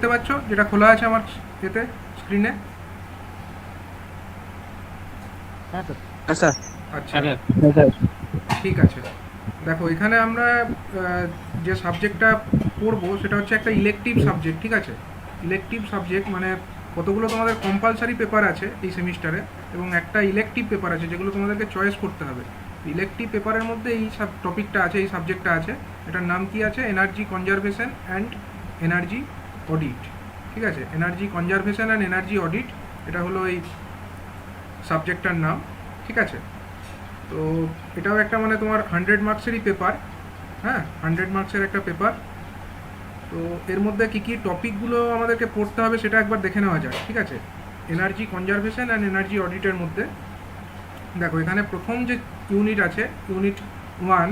দেখতে পাচ্ছ যেটা খোলা আছে আমার এতে স্ক্রিনে। হ্যাঁ স্যার। আচ্ছা, হ্যাঁ স্যার। ঠিক আছে। দেখো এখানে আমরা যে সাবজেক্টটা পড়বো সেটা হচ্ছে একটা ইলেকটিভ সাবজেক্ট, ঠিক আছে। ইলেকটিভ সাবজেক্ট মানে কতগুলো তোমাদের কম্পালসারি পেপার আছে এই সেমিস্টারে এবং একটা ইলেকটিভ পেপার আছে যেগুলো তোমাদেরকে চয়েস করতে হবে। ইলেকটিভ পেপারের মধ্যে এই সব টপিকটা আছে, এই সাবজেক্টটা আছে। এটার নাম কি আছে? Energy conservation and energy audit, ঠিক আছে। Energy conservation and energy audit, এটা হলো এই সাবজেক্টটার নাম, ঠিক আছে। তো এটাও একটা মানে তোমার 100 মার্কসেরই পেপার, হ্যাঁ, 100 মার্কসের একটা পেপার। তো এর মধ্যে কী কী টপিকগুলো আমাদেরকে পড়তে হবে সেটা একবার দেখে নেওয়া যায়, ঠিক আছে। এনার্জি কনজারভেশন অ্যান্ড এনার্জি অডিটের মধ্যে দেখো এখানে প্রথম যে ইউনিট আছে, ইউনিট 1,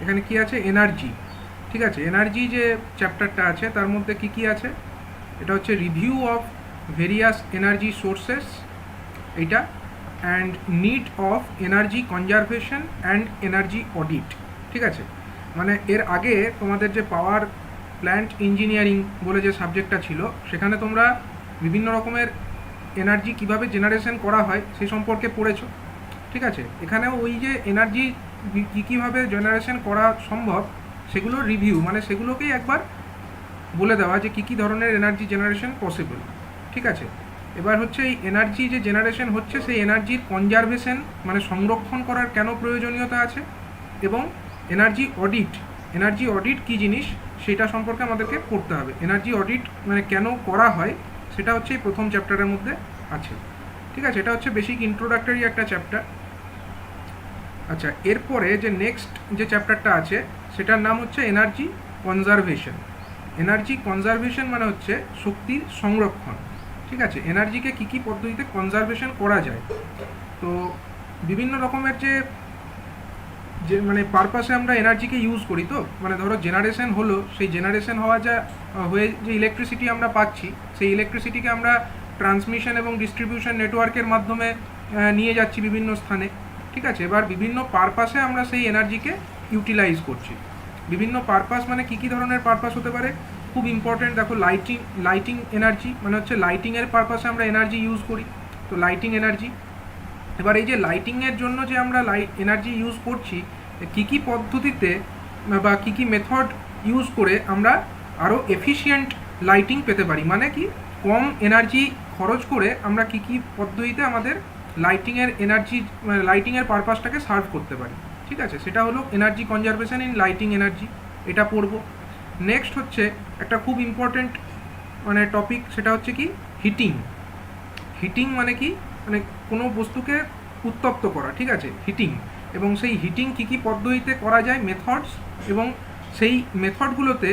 এখানে কি আছে? এনার্জি, ঠিক আছে। এনার্জি যে চ্যাপ্টারটা আছে তার মধ্যে কি কি আছে? এটা হচ্ছে review of various energy sources, এইটা, and need of energy conservation and energy audit, ঠিক আছে। মানে এর আগে তোমাদের যে পাওয়ার প্ল্যান্ট ইঞ্জিনিয়ারিং বলে যে সাবজেক্টটা ছিল সেখানে তোমরা বিভিন্ন রকমের এনার্জি কিভাবে জেনারেশন করা হয় সেই সম্পর্কে পড়েছো, ঠিক আছে। এখানেও ওই যে এনার্জি কী কীভাবে জেনারেশন করা সম্ভব সেগুলোর রিভিউ, মানে সেগুলোকেই একবার বলে দেওয়া যে কী কী ধরনের এনার্জি জেনারেশন পসিবল, ঠিক আছে। এবার হচ্ছে এই এনার্জি যে জেনারেশন হচ্ছে সেই এনার্জির কনজারভেশন মানে সংরক্ষণ করার কেন প্রয়োজনীয়তা আছে, এবং এনার্জি অডিট, এনার্জি অডিট কী জিনিস সেটা সম্পর্কে আমাদেরকে পড়তে হবে। এনার্জি অডিট মানে কেন করা হয় সেটা হচ্ছে এই প্রথম চ্যাপ্টারের মধ্যে আছে, ঠিক আছে। এটা হচ্ছে বেসিক ইন্ট্রোডাক্টরি একটা চ্যাপ্টার। আচ্ছা, এরপরে যে নেক্সট যে চ্যাপ্টারটা আছে সেটার নাম হচ্ছে এনার্জি কনজারভেশন। এনার্জি কনজারভেশন মানে হচ্ছে শক্তির সংরক্ষণ, ঠিক আছে। এনার্জিকে কী কী পদ্ধতিতে কনজারভেশন করা যায়। তো বিভিন্ন রকমের যে যে মানে পারপাসে আমরা এনার্জিকে ইউজ করি, তো মানে ধরো জেনারেশন হলো, সেই জেনারেশন হয়ে যে ইলেকট্রিসিটি আমরা পাচ্ছি সেই ইলেকট্রিসিটিকে আমরা ট্রান্সমিশন এবং ডিস্ট্রিবিউশন নেটওয়ার্কের মাধ্যমে নিয়ে যাচ্ছি বিভিন্ন স্থানে, ঠিক আছে। এবার বিভিন্ন পারপাসে আমরা সেই এনার্জিকে ইউটিলাইজ করছি। বিভিন্ন পারপাস মানে কী কী ধরনের পারপাস হতে পারে? খুব ইম্পর্টেন্ট, দেখো লাইটিং এনার্জি মানে হচ্ছে লাইটিংয়ের পারপাসে আমরা এনার্জি ইউজ করি, তো লাইটিং এনার্জি। এবার এই যে লাইটিংয়ের জন্য যে আমরা এনার্জি ইউজ করছি, কী কী পদ্ধতিতে বা কী কী মেথড ইউজ করে আমরা আরও এফিশিয়েন্ট লাইটিং পেতে পারি, মানে কি কম এনার্জি খরচ করে আমরা কী কী পদ্ধতিতে আমাদের লাইটিংয়ের এনার্জি মানে লাইটিংয়ের পারপাসটাকে সার্ভ করতে পারি, ঠিক আছে। সেটা হলো energy conservation in lighting energy, এটা পড়বো। নেক্সট হচ্ছে একটা খুব ইম্পর্টেন্ট মানে টপিক, সেটা হচ্ছে কি হিটিং। হিটিং মানে কি? মানে কোনো বস্তুকে উত্তপ্ত করা, ঠিক আছে, হিটিং। এবং সেই হিটিং কী কী পদ্ধতিতে করা যায়, মেথডস, এবং সেই মেথডগুলোতে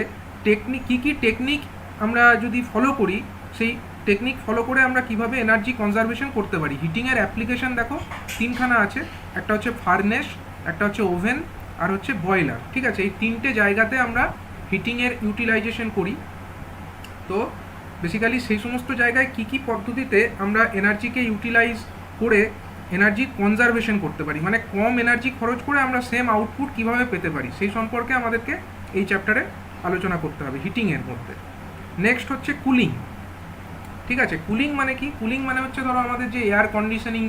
কী কী টেকনিক আমরা যদি ফলো করি, সেই টেকনিক ফলো করে আমরা কিভাবে এনার্জি কনজারভেশন করতে পারি। হিটিংয়ের অ্যাপ্লিকেশন দেখো তিনখানা আছে, একটা হচ্ছে ফার্নেস, একটা হচ্ছে ওভেন, আর হচ্ছে বয়লার, ঠিক আছে। এই তিনটে জায়গাতে আমরা হিটিংয়ের ইউটিলাইজেশন করি। তো বেসিক্যালি সেই সমস্ত জায়গায় কী কী পদ্ধতিতে আমরা এনার্জিকে ইউটিলাইজ করে এনার্জি কনজারভেশন করতে পারি, মানে কম এনার্জি খরচ করে আমরা সেম আউটপুট কীভাবে পেতে পারি সেই সম্পর্কে আমাদেরকে এই চ্যাপ্টারে আলোচনা করতে হবে হিটিংয়ের মধ্যে। নেক্সট হচ্ছে কুলিং, ঠিক আছে। কুলিং মানে কি? কুলিং মানে হচ্ছে ধরো আমাদের যে এয়ার কন্ডিশনিং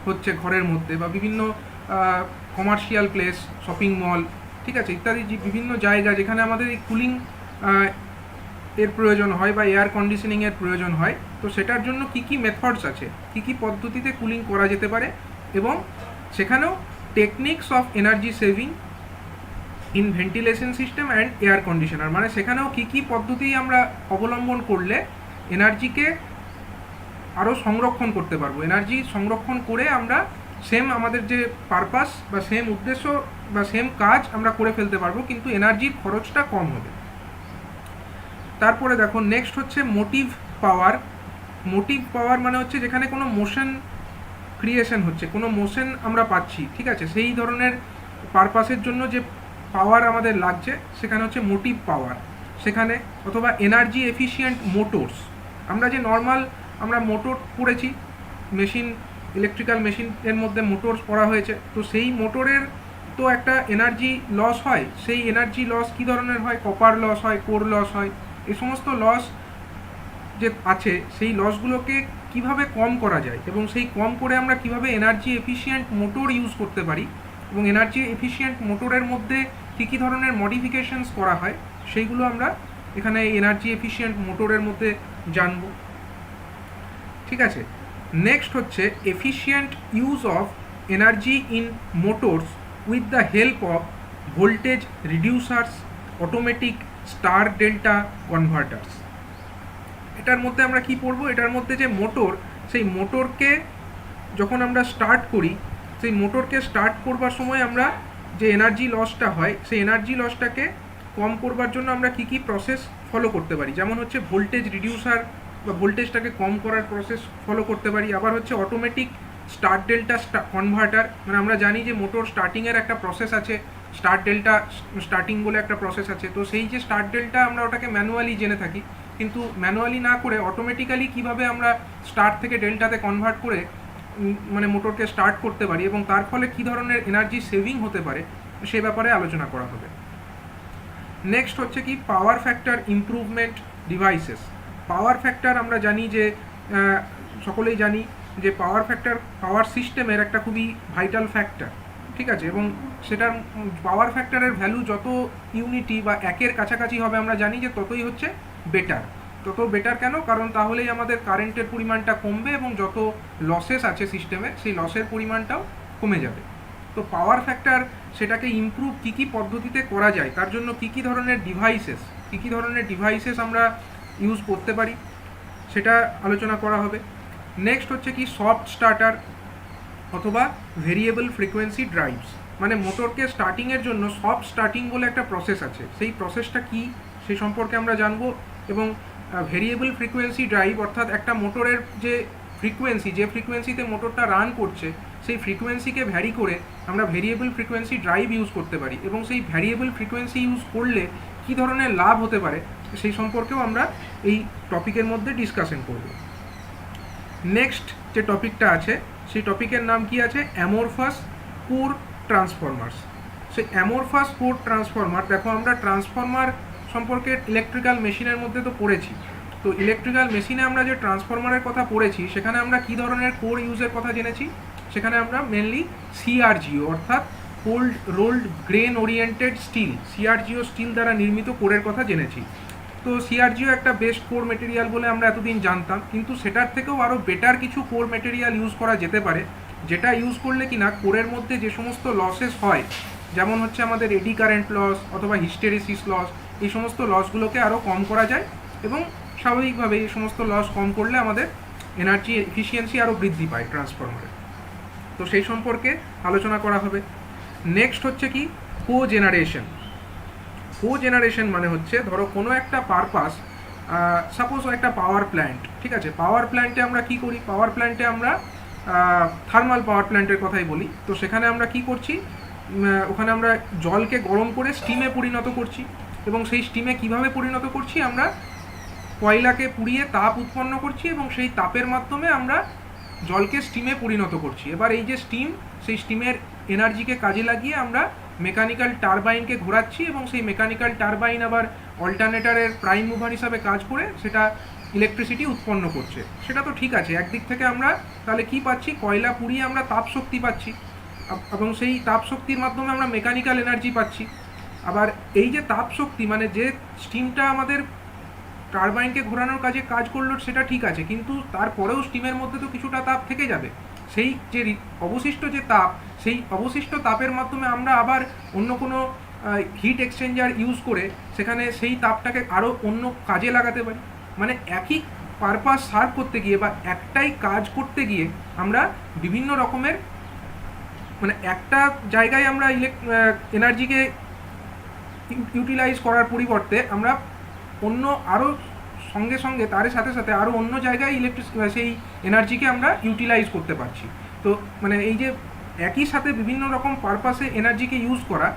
হচ্ছে ঘরের মধ্যে বা বিভিন্ন কমার্শিয়াল প্লেস, শপিং মল, ঠিক আছে, ইত্যাদি যে বিভিন্ন জায়গা যেখানে আমাদের এই কুলিং এর প্রয়োজন হয় বা এয়ার কন্ডিশনিংয়ের প্রয়োজন হয়, তো সেটার জন্য কী কী মেথডস আছে, কী কী পদ্ধতিতে কুলিং করা যেতে পারে, এবং সেখানেও techniques of energy saving in ventilation system and air conditioner, মানে সেখানেও কী কী পদ্ধতি আমরা অবলম্বন করলে এনার্জিকে আরও সংরক্ষণ করতে পারবো। এনার্জি সংরক্ষণ করে আমরা সেম আমাদের যে পারপাস বা সেম উদ্দেশ্য বা সেম কাজ আমরা করে ফেলতে পারবো, কিন্তু এনার্জির খরচটা কম হবে। তারপরে দেখো নেক্সট হচ্ছে মোটিভ পাওয়ার। মোটিভ পাওয়ার মানে হচ্ছে যেখানে কোনো মোশন ক্রিয়েশন হচ্ছে, কোনো মোশন আমরা পাচ্ছি, ঠিক আছে, সেই ধরনের পারপাসের জন্য যে পাওয়ার আমাদের লাগছে সেখানে হচ্ছে মোটিভ পাওয়ার সেখানে, অথবা এনার্জি এফিশিয়েন্ট মোটরস। আমরা যে নর্মাল আমরা মোটর পড়েছি, মেশিন, ইলেকট্রিক্যাল মেশিনের মধ্যে মোটরস পড়া হয়েছে, তো সেই মোটরের তো একটা এনার্জি লস হয়, সেই এনার্জি লস কী ধরনের হয়? কপার লস হয়, কোর লস হয়, এই সমস্ত লস যে আছে সেই লসগুলোকে কিভাবে কম করা যায় এবং সেই কম করে আমরা কিভাবে এনার্জি এফিশিয়েন্ট মোটর ইউজ করতে পারি এবং এনার্জি এফিশিয়েন্ট মোটরের মধ্যে কী কী ধরনের মডিফিকেশনস করা হয় সেইগুলো আমরা এখানে এনার্জি এফিশিয়েন্ট মোটরের মধ্যে জানবো। ঠিক আছে, নেক্সট হচ্ছে efficient use of energy in motors with the help of voltage reducers automatic star delta converters. এটার মধ্যে আমরা কি পড়বো, এটার মধ্যে যে মোটর, সেই মোটরকে যখন আমরা স্টার্ট করি, সেই মোটরকে স্টার্ট করবার সময় আমরা যে এনার্জি লসটা হয় সেই এনার্জি লসটাকে কম করবার জন্য আমরা কি কি প্রসেস ফলো করতে পারি, যেমন হচ্ছে ভোল্টেজ রিডিউসার বা ভোল্টেজটাকে কম করার প্রসেস ফলো করতে পারি। আবার হচ্ছে অটোমেটিক স্টার ডেল্টা কনভার্টার, মানে আমরা জানি যে মোটর স্টার্টিংয়ের একটা প্রসেস আছে, স্টার ডেল্টা স্টার্টিং বলে একটা প্রসেস আছে। তো সেই যে স্টার ডেল্টা আমরা ওটাকে ম্যানুয়ালি জেনে থাকি, কিন্তু ম্যানুয়ালি না করে অটোমেটিক্যালি কিভাবে আমরা স্টার্ট থেকে ডেল্টাতে কনভার্ট করে মানে মোটরকে স্টার্ট করতে পারি এবং তার ফলে কী ধরনের এনার্জি সেভিং হতে পারে সে ব্যাপারে আলোচনা করা হবে। নেক্সট হচ্ছে কি power factor improvement devices. Power factor আমরা জানি যে সকলেই জানি যে পাওয়ার সিস্টেমের একটা খুবই ভাইটাল ফ্যাক্টর, ঠিক আছে, এবং সেটার পাওয়ার ফ্যাক্টরের ভ্যালু যত ইউনিটি বা একের কাছাকাছি হবে আমরা জানি যে ততই হচ্ছে বেটার। তত বেটার কেন, কারণ তাহলেই আমাদের কারেন্টের পরিমাণটা কমবে এবং যত লসেস আছে সিস্টেমে সেই লসের পরিমাণটাও কমে যাবে। তো পাওয়ার ফ্যাক্টর সেটাকে ইমপ্রুভ কী কী পদ্ধতিতে করা যায়, তার জন্য কী কী ধরনের ডিভাইসেস আমরা ইউজ করতে পারি সেটা আলোচনা করা হবে। নেক্সট হচ্ছে কি সফট স্টার্টার অথবা ভেরিয়েবল ফ্রিকোয়েন্সি ড্রাইভস, মানে মোটরকে স্টার্টিংয়ের জন্য সফট স্টার্টিং বলে একটা প্রসেস আছে, সেই প্রসেসটা কি সেই সম্পর্কে আমরা জানবো। এবং ভেরিয়েবল ফ্রিকোয়েন্সি ড্রাইভ অর্থাৎ একটা মোটরের যে ফ্রিকোয়েন্সিতে মোটরটা রান করছে সেই ফ্রিকোয়েন্সিকে ভ্যারি করে আমরা ভেরিয়েবল ফ্রিকোয়েন্সি ড্রাইভ ইউজ করতে পারি এবং সেই ভ্যারিয়েবল ফ্রিকোয়েন্সি ইউজ করলে কী ধরনের লাভ হতে পারে সেই সম্পর্কেও আমরা এই টপিকের মধ্যে ডিসকাশন করব। নেক্সট যে টপিকটা আছে সেই টপিকের নাম কি আছে, অ্যামরফাস কোর ট্রান্সফরমার্স। সেই অ্যামরফাস কোর ট্রান্সফরমার, দেখো আমরা ট্রান্সফরমার সম্পর্কে ইলেকট্রিক্যাল মেশিনের মধ্যে তো পড়েছি, তো ইলেকট্রিক্যাল মেশিনে আমরা যে ট্রান্সফরমারের কথা পড়েছি সেখানে আমরা কী ধরনের কোর ইউজের কথা জেনেছি, সেখানে আমরা মেনলি সিআরজিও অর্থাৎ cold rolled grain oriented steel, CRGO steel দ্বারা নির্মিত কোরের কথা জেনেছি। তো সিআরজিও একটা বেস্ট কোর মেটেরিয়াল বলে আমরা এতদিন জানতাম, কিন্তু সেটার থেকেও আরও বেটার কিছু কোর মেটেরিয়াল ইউজ করা যেতে পারে, যেটা ইউজ করলে কি না কোরের মধ্যে যে সমস্ত লসেস হয়, যেমন হচ্ছে আমাদের এডি কারেন্ট লস অথবা হিস্টেরিসিস লস, এই সমস্ত লসগুলোকে আরও কম করা যায় এবং স্বাভাবিকভাবে এই সমস্ত লস কম করলে আমাদের এনার্জি এফিসিয়েন্সি আরও বৃদ্ধি পায় ট্রান্সফরমারে। তো সেই সম্পর্কে আলোচনা করা হবে। নেক্সট হচ্ছে কি কোজেনারেশন মানে হচ্ছে ধরো কোনো একটা পারপাস, সাপোজ একটা পাওয়ার প্ল্যান্ট, ঠিক আছে, পাওয়ার প্ল্যান্টে আমরা কি করি, পাওয়ার প্ল্যান্টে আমরা থার্মাল পাওয়ার প্ল্যান্টের কথাই বলি। তো সেখানে আমরা কি করছি, ওখানে আমরা জলকে গরম করে স্টিমে পরিণত করছি এবং সেই স্টিমে কিভাবে পরিণত করছি, আমরা কয়লাকে পুড়িয়ে তাপ উৎপন্ন করছি এবং সেই তাপের মাধ্যমে আমরা জলকে স্টিমে পরিণত করছি। এবার এই যে স্টিম, সেই স্টিমের এনার্জিকে কাজে লাগিয়ে আমরা মেকানিক্যাল টারবাইনকে ঘোরাচ্ছি এবং সেই মেকানিক্যাল টারবাইন আবার অল্টারনেটারের প্রাইম মুভার হিসাবে কাজ করে সেটা ইলেকট্রিসিটি উৎপন্ন করছে। সেটা তো ঠিক আছে, একদিক থেকে আমরা তাহলে কি পাচ্ছি, কয়লা পুড়িয়ে আমরা তাপ শক্তি পাচ্ছি এবং সেই তাপ শক্তির মাধ্যমে আমরা মেকানিক্যাল এনার্জি পাচ্ছি। আবার এই যে তাপ শক্তি মানে যে স্টিমটা আমাদের টারবাইনকে ঘোরানোর কাজে কাজ করলো সেটা ঠিক আছে, কিন্তু তারপরেও স্টিমের মধ্যে তো কিছুটা তাপ থেকে যাবে, সেই যে অবশিষ্ট যে তাপ, সেই অবশিষ্ট তাপের মাধ্যমে আমরা আবার অন্য কোনো হিট এক্সচেঞ্জার ইউজ করে সেখানে সেই তাপটাকে আরও অন্য কাজে লাগাতে পারি। মানে একই পারপাস সার্ভ করতে গিয়ে বা একটাই কাজ করতে গিয়ে আমরা বিভিন্ন রকমের মানে একটা জায়গায় আমরা এনার্জিকে ইউটিলাইজ করার পরিবর্তে আমরা অন্য আরও সঙ্গে সঙ্গে তার সাথে সাথে আরও অন্য জায়গায় সেই এনার্জিকে আমরা ইউটিলাইজ করতে পারছি। তো মানে এই যে একই সাথে বিভিন্ন রকম পারপাসে এনার্জিকে ইউজ করা,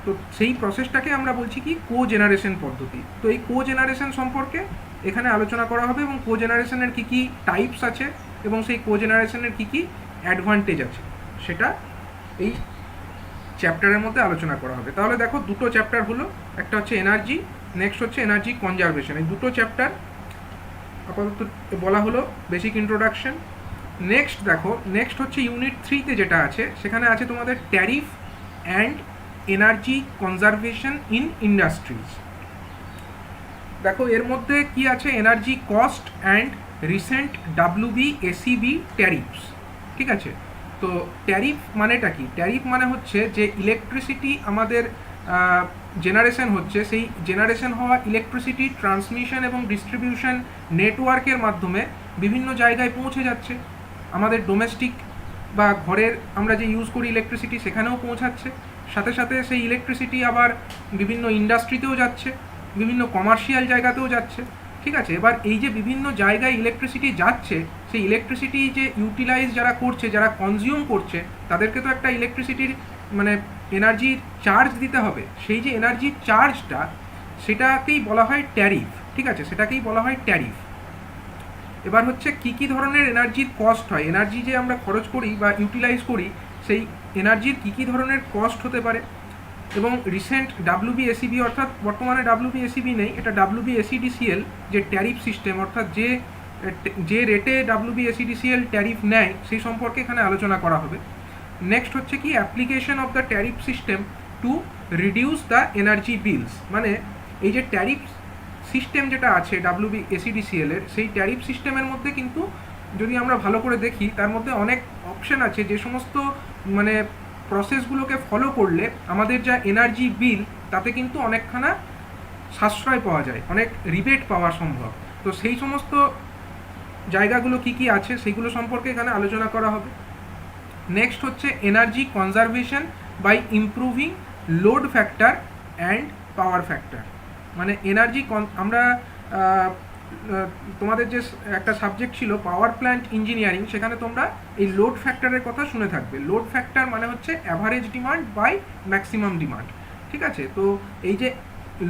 তো সেই প্রসেসটাকে আমরা বলছি কি কোজেনারেশন পদ্ধতি। তো এই কোজেনারেশন সম্পর্কে এখানে আলোচনা করা হবে এবং কোজেনারেশনের কী কী টাইপস আছে এবং সেই কোজেনারেশনের কী কী অ্যাডভান্টেজ আছে সেটা এই চ্যাপ্টারের মধ্যে আলোচনা করা হবে। তাহলে দেখো দুটো চ্যাপ্টার হলো, একটা হচ্ছে এনার্জি, নেক্সট হচ্ছে এনার্জি কনজারভেশন। এই দুটো চ্যাপ্টার আপাতত বলা হলো বেসিক ইন্ট্রোডাকশন। নেক্সট দেখো, নেক্সট হচ্ছে ইউনিট 3-তে যেটা আছে সেখানে আছে তোমাদের tariff and energy conservation in industries. দেখো এর মধ্যে কি আছে, energy cost and recent WBACB tariffs. ঠিক আছে, তো ট্যারিফ মানেটা কি? ট্যারিফ মানে হচ্ছে যে ইলেকট্রিসিটি আমাদের জেনারেশন হচ্ছে, সেই জেনারেশন হওয়া ইলেকট্রিসিটি ট্রান্সমিশন এবং ডিস্ট্রিবিউশন নেটওয়ার্কের মাধ্যমে বিভিন্ন জায়গায় পৌঁছে যাচ্ছে। আমাদের ডোমেস্টিক বা ঘরের আমরা যে ইউজ করি ইলেকট্রিসিটি সেখানেও পৌঁছাচ্ছে, সাথে সাথে সেই ইলেকট্রিসিটি আবার বিভিন্ন ইন্ডাস্ট্রিতেও যাচ্ছে, বিভিন্ন কমার্শিয়াল জায়গাতেও যাচ্ছে। ঠিক আছে, এবার এই যে বিভিন্ন জায়গায় ইলেকট্রিসিটি যাচ্ছে, সেই ইলেকট্রিসিটি যে ইউটিলাইজ যারা করছে, যারা কনজিউম করছে, তাদেরকে তো একটা ইলেকট্রিসিটির মানে এনার্জির চার্জ দিতে হবে। সেই যে এনার্জির চার্জটা, সেটাকেই বলা হয় ট্যারিফ। ঠিক আছে, সেটাকেই বলা হয় ট্যারিফ। এবার হচ্ছে কি কি ধরনের এনার্জির কস্ট হয়, এনার্জি যে আমরা খরচ করি বা ইউটিলাইজ করি, সেই এনার্জির কি কি ধরনের কস্ট হতে পারে। এবং রিসেন্ট WBACB, অর্থাৎ বর্তমানে WBACB নেই, এটা WBACDCL যে ট্যারিফ সিস্টেম, অর্থাৎ যে রেটে WBACDCL ট্যারিফ নেয় সেই সম্পর্কে এখানে আলোচনা করা হবে। নেক্সট হচ্ছে কি application of the tariff system to reduce the energy bills. মানে এই যে ট্যারিফ সিস্টেম যেটা আছে WBACDCL এর, সেই ট্যারিফ সিস্টেমের মধ্যে কিন্তু যদি আমরা ভালো করে দেখি তার মধ্যে অনেক অপশন আছে, যে সমস্ত মানে প্রসেসগুলোকে ফলো করলে আমাদের যা এনার্জি বিল তাতে কিন্তু অনেকখানা সাশ্রয় পাওয়া যায়, অনেক রিবেট পাওয়া সম্ভব। তো সেই সমস্ত জায়গাগুলো কি কি আছে সেগুলো সম্পর্কে এখানে আলোচনা করা হবে। নেক্সট হচ্ছে energy conservation by improving load factor and power factor. মানে এনার্জি আমরা তোমাদের যে একটা সাবজেক্ট ছিল পাওয়ার প্ল্যান্ট ইঞ্জিনিয়ারিং, সেখানে তোমরা এই লোড ফ্যাক্টরের কথা শুনে থাকবে। লোড ফ্যাক্টর মানে হচ্ছে average demand by maximum demand. ঠিক আছে, তো এই যে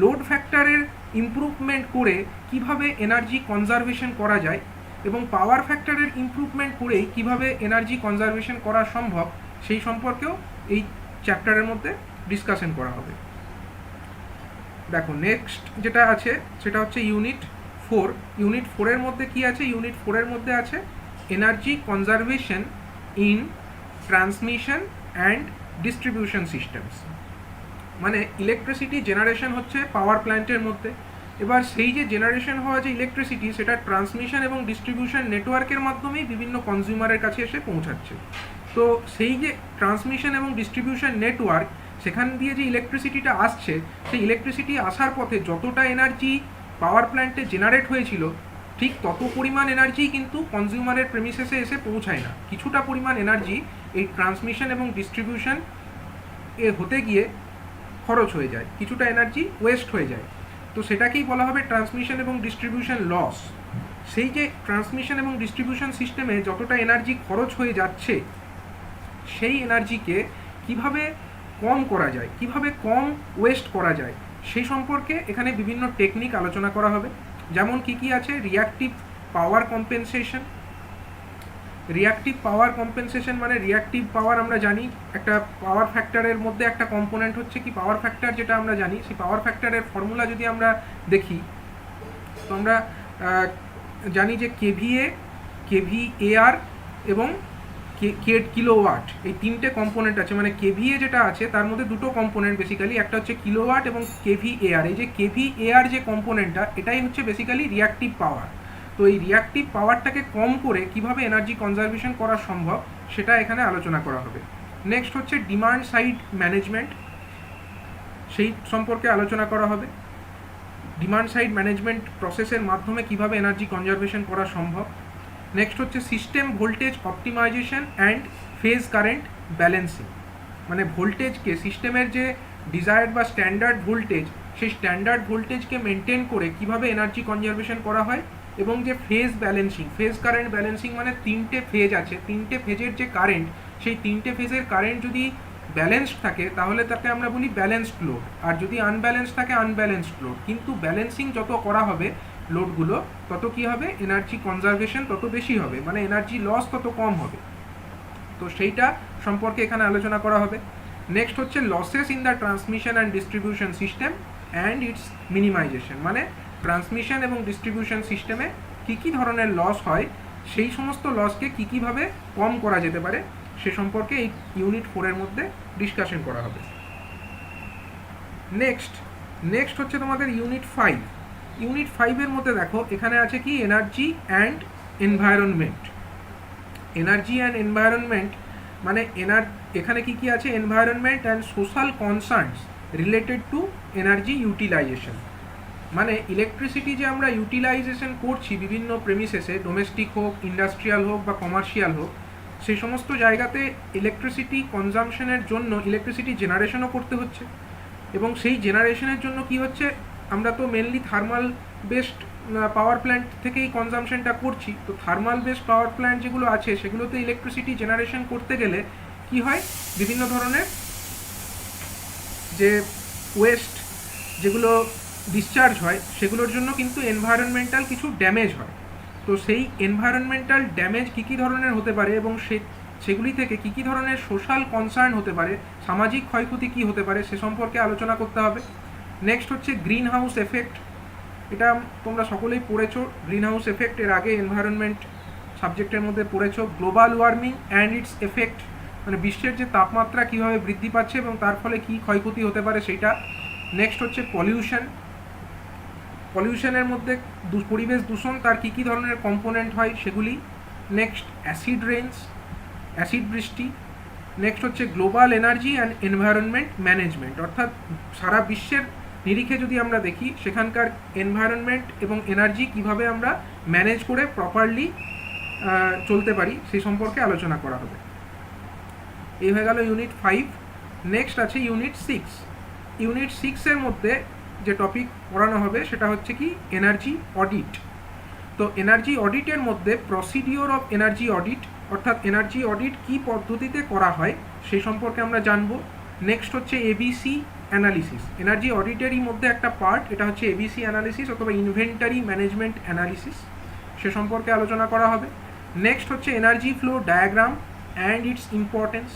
লোড ফ্যাক্টরের ইমপ্রুভমেন্ট করে কিভাবে এনার্জি কনজারভেশন করা যায়, এবং পাওয়ার ফ্যাক্টরের ইমপ্রুভমেন্ট করেই কিভাবে এনার্জি কনজারভেশন করা সম্ভব, সেই সম্পর্কেও এই চ্যাপ্টারের মধ্যে ডিসকাশন করা হবে। দেখো নেক্সট যেটা আছে সেটা হচ্ছে ইউনিট 4। ইউনিট 4-এর মধ্যে কি আছে? ইউনিট 4-এর মধ্যে আছে energy conservation in transmission and distribution systems. মানে ইলেকট্রিসিটি জেনারেশন হচ্ছে পাওয়ার প্ল্যান্টের মধ্যে, এবার সেই যে জেনারেশন হওয়া যে ইলেকট্রিসিটি সেটা ট্রান্সমিশন এবং ডিস্ট্রিবিউশন নেটওয়ার্কের মাধ্যমেই বিভিন্ন কনজিউমারের কাছে এসে পৌঁছাচ্ছে। তো সেই যে ট্রান্সমিশন এবং ডিস্ট্রিবিউশন নেটওয়ার্ক, সেখান দিয়ে যে ইলেকট্রিসিটিটা আসছে, সেই ইলেকট্রিসিটি আসার পথে যতটা এনার্জি পাওয়ার প্ল্যান্টে জেনারেট হয়েছিল, ঠিক তত পরিমাণ এনার্জি কিন্তু কনজিউমারের প্রেমিসেসে এসে পৌঁছায় না। কিছুটা পরিমাণ এনার্জি এই ট্রান্সমিশন এবং ডিস্ট্রিবিউশন হতে গিয়ে খরচ হয়ে যায়, কিছুটা এনার্জি ওয়েস্ট হয়ে যায়। তো সেটাকেই বলা হবে ট্রান্সমিশন এবং ডিস্ট্রিবিউশন লস। সেই যে ট্রান্সমিশন এবং ডিস্ট্রিবিউশন সিস্টেমে যতটা এনার্জি খরচ হয়ে যাচ্ছে, সেই এনার্জিকে কিভাবে কম করা যায়, কিভাবে কম ওয়েস্ট করা যায়, সেই সম্পর্কে এখানে বিভিন্ন টেকনিক আলোচনা করা হবে। যেমন কি কি আছে? রিঅ্যাক্টিভ পাওয়ার কম্পেনসেশন। রিঅ্যাক্টিভ পাওয়ার কম্পেনসেশন মানে রিঅ্যাক্টিভ পাওয়ার আমরা জানি একটা পাওয়ার ফ্যাক্টরের মধ্যে একটা কম্পোনেন্ট হচ্ছে কি পাওয়ার ফ্যাক্টর, যেটা আমরা জানি সেই পাওয়ার ফ্যাক্টরের ফর্মুলা যদি আমরা দেখি, তো আমরা জানি যে KVA, KVAR এবং কিলোওয়াট, এই তিনটে কম্পোনেন্ট আছে। মানে KVA যেটা আছে তার মধ্যে দুটো কম্পোনেন্ট বেসিক্যালি, একটা হচ্ছে কিলোওয়াট এবং KVAR। এই যে KVAR যে কম্পোনেন্টটা, এটাই হচ্ছে বেসিক্যালি রিঅ্যাক্টিভ পাওয়ার। তো এই রিঅ্যাক্টিভ পাওয়ারটাকে কম করে কিভাবে এনার্জি কনজারভেশন করা সম্ভব, সেটা এখানে আলোচনা করা হবে। নেক্সট হচ্ছে ডিমান্ড সাইড ম্যানেজমেন্ট, সেই সম্পর্কে আলোচনা করা হবে। ডিমান্ড সাইড ম্যানেজমেন্ট প্রসেসের মাধ্যমে কিভাবে এনার্জি কনজারভেশন করা সম্ভব। নেক্সট হচ্ছে system voltage optimisation and phase current balancing. মানে ভোল্টেজকে, সিস্টেমের যে ডিজায়ার্ড বা স্ট্যান্ডার্ড ভোল্টেজ, সেই স্ট্যান্ডার্ড ভোল্টেজকে মেনটেন করে কিভাবে এনার্জি কনজারভেশন করা হয়। এবং যে phase balancing, phase current balancing মানে তিনটে ফেজ আছে, তিনটে ফেজের যে কারেন্ট, সেই তিনটে ফেজের কারেন্ট যদি ব্যালেন্সড থাকে তাহলে তাকে আমরা বলি ব্যালেন্সড লোড, আর যদি আনব্যালেন্সড থাকে আনব্যালেন্সড লোড। কিন্তু ব্যালেন্সিং যত করা হবে লোডগুলো, তত কি হবে? এনার্জি কনজারভেশন তত বেশি হবে, মানে এনার্জি লস তত কম হবে। তো সেইটা সম্পর্কে এখানে আলোচনা করা হবে। নেক্সট হচ্ছে losses in the transmission and distribution system and it's minimisation. মানে ট্রান্সমিশন এবং ডিস্ট্রিবিউশন সিস্টেমে কী ধরনের লস হয়, সেই সমস্ত লসকে কীভাবে কম করা যেতে পারে সে সম্পর্কে এই ইউনিট 4-এর মধ্যে ডিসকাশন করা হবে। নেক্সট হচ্ছে তোমাদের ইউনিট 5। ইউনিট 5-এর মধ্যে দেখো এখানে আছে কি energy and environment. Energy and environment মানে এখানে কি আছে, environment and social concerns related to energy utilization. মানে ইলেকট্রিসিটি যে আমরা ইউটিলাইজেশন করছি বিভিন্ন প্রেমিসেসে, ডোমেস্টিক হোক, ইন্ডাস্ট্রিয়াল হোক বা কমার্শিয়াল হোক, সেই সমস্ত জায়গাতে ইলেকট্রিসিটি কনজামশনের জন্য ইলেকট্রিসিটি জেনারেশনও করতে হচ্ছে, এবং সেই জেনারেশনের জন্য কি হচ্ছে, আমরা তো mainly thermal based power plant থেকেই কনজামশনটা করছি। তো থার্মাল বেসড পাওয়ার প্ল্যান্ট যেগুলো আছে সেগুলোতে ইলেকট্রিসিটি জেনারেশন করতে গেলে কি হয়, বিভিন্ন ধরনের যে ওয়েস্ট যেগুলো ডিসচার্জ হয় সেগুলোর জন্য কিন্তু এনভায়রনমেন্টাল কিছু ড্যামেজ হয়। তো সেই এনভায়রনমেন্টাল ড্যামেজ কী ধরনের হতে পারে এবং সেগুলি থেকে কী ধরনের সোশ্যাল কনসার্ন হতে পারে, সামাজিক ক্ষয়ক্ষতি কী হতে পারে সে সম্পর্কে আলোচনা করতে হবে। নেক্সট হচ্ছে গ্রিন হাউস এফেক্ট। এটা তোমরা সকলেই পড়েছো, গ্রিন হাউস এফেক্ট এর আগে এনভায়রনমেন্ট সাবজেক্টের মধ্যে পড়েছো। Global warming and it's effect, মানে বিশ্বের যে তাপমাত্রা কীভাবে বৃদ্ধি পাচ্ছে এবং তার ফলে কী ক্ষয়ক্ষতি হতে পারে সেইটা। নেক্সট হচ্ছে পলিউশনের মধ্যে পরিবেশ দূষণ, তার কী ধরনের কম্পোনেন্ট হয় সেগুলি। নেক্সট অ্যাসিড রেইনস, অ্যাসিড বৃষ্টি। নেক্সট হচ্ছে global energy and environment management, অর্থাৎ সারা বিশ্বের নিরিখে যদি আমরা দেখি সেখানকার এনভায়রনমেন্ট এবং এনার্জি কিভাবে আমরা ম্যানেজ করে প্রপারলি চলতে পারি সেই সম্পর্কে আলোচনা করা হবে। এই হয়ে গেল ইউনিট 5। নেক্সট আছে ইউনিট 6। ইউনিট 6-এর মধ্যে যে টপিক পড়ানো হবে সেটা হচ্ছে কি এনার্জি অডিট। তো এনার্জি অডিটের মধ্যে প্রসিডিওর অফ এনার্জি অডিট, অর্থাৎ এনার্জি অডিট কী পদ্ধতিতে করা হয় সেই সম্পর্কে আমরা জানবো। নেক্সট হচ্ছে এবিসি অ্যানালিসিস, এনার্জি অডিটেরই মধ্যে একটা পার্ট, এটা হচ্ছে এবিসি অ্যানালিসিস অথবা ইনভেন্টারি ম্যানেজমেন্ট অ্যানালিসিস, সে সম্পর্কে আলোচনা করা হবে। নেক্সট হচ্ছে energy flow diagram and its importance,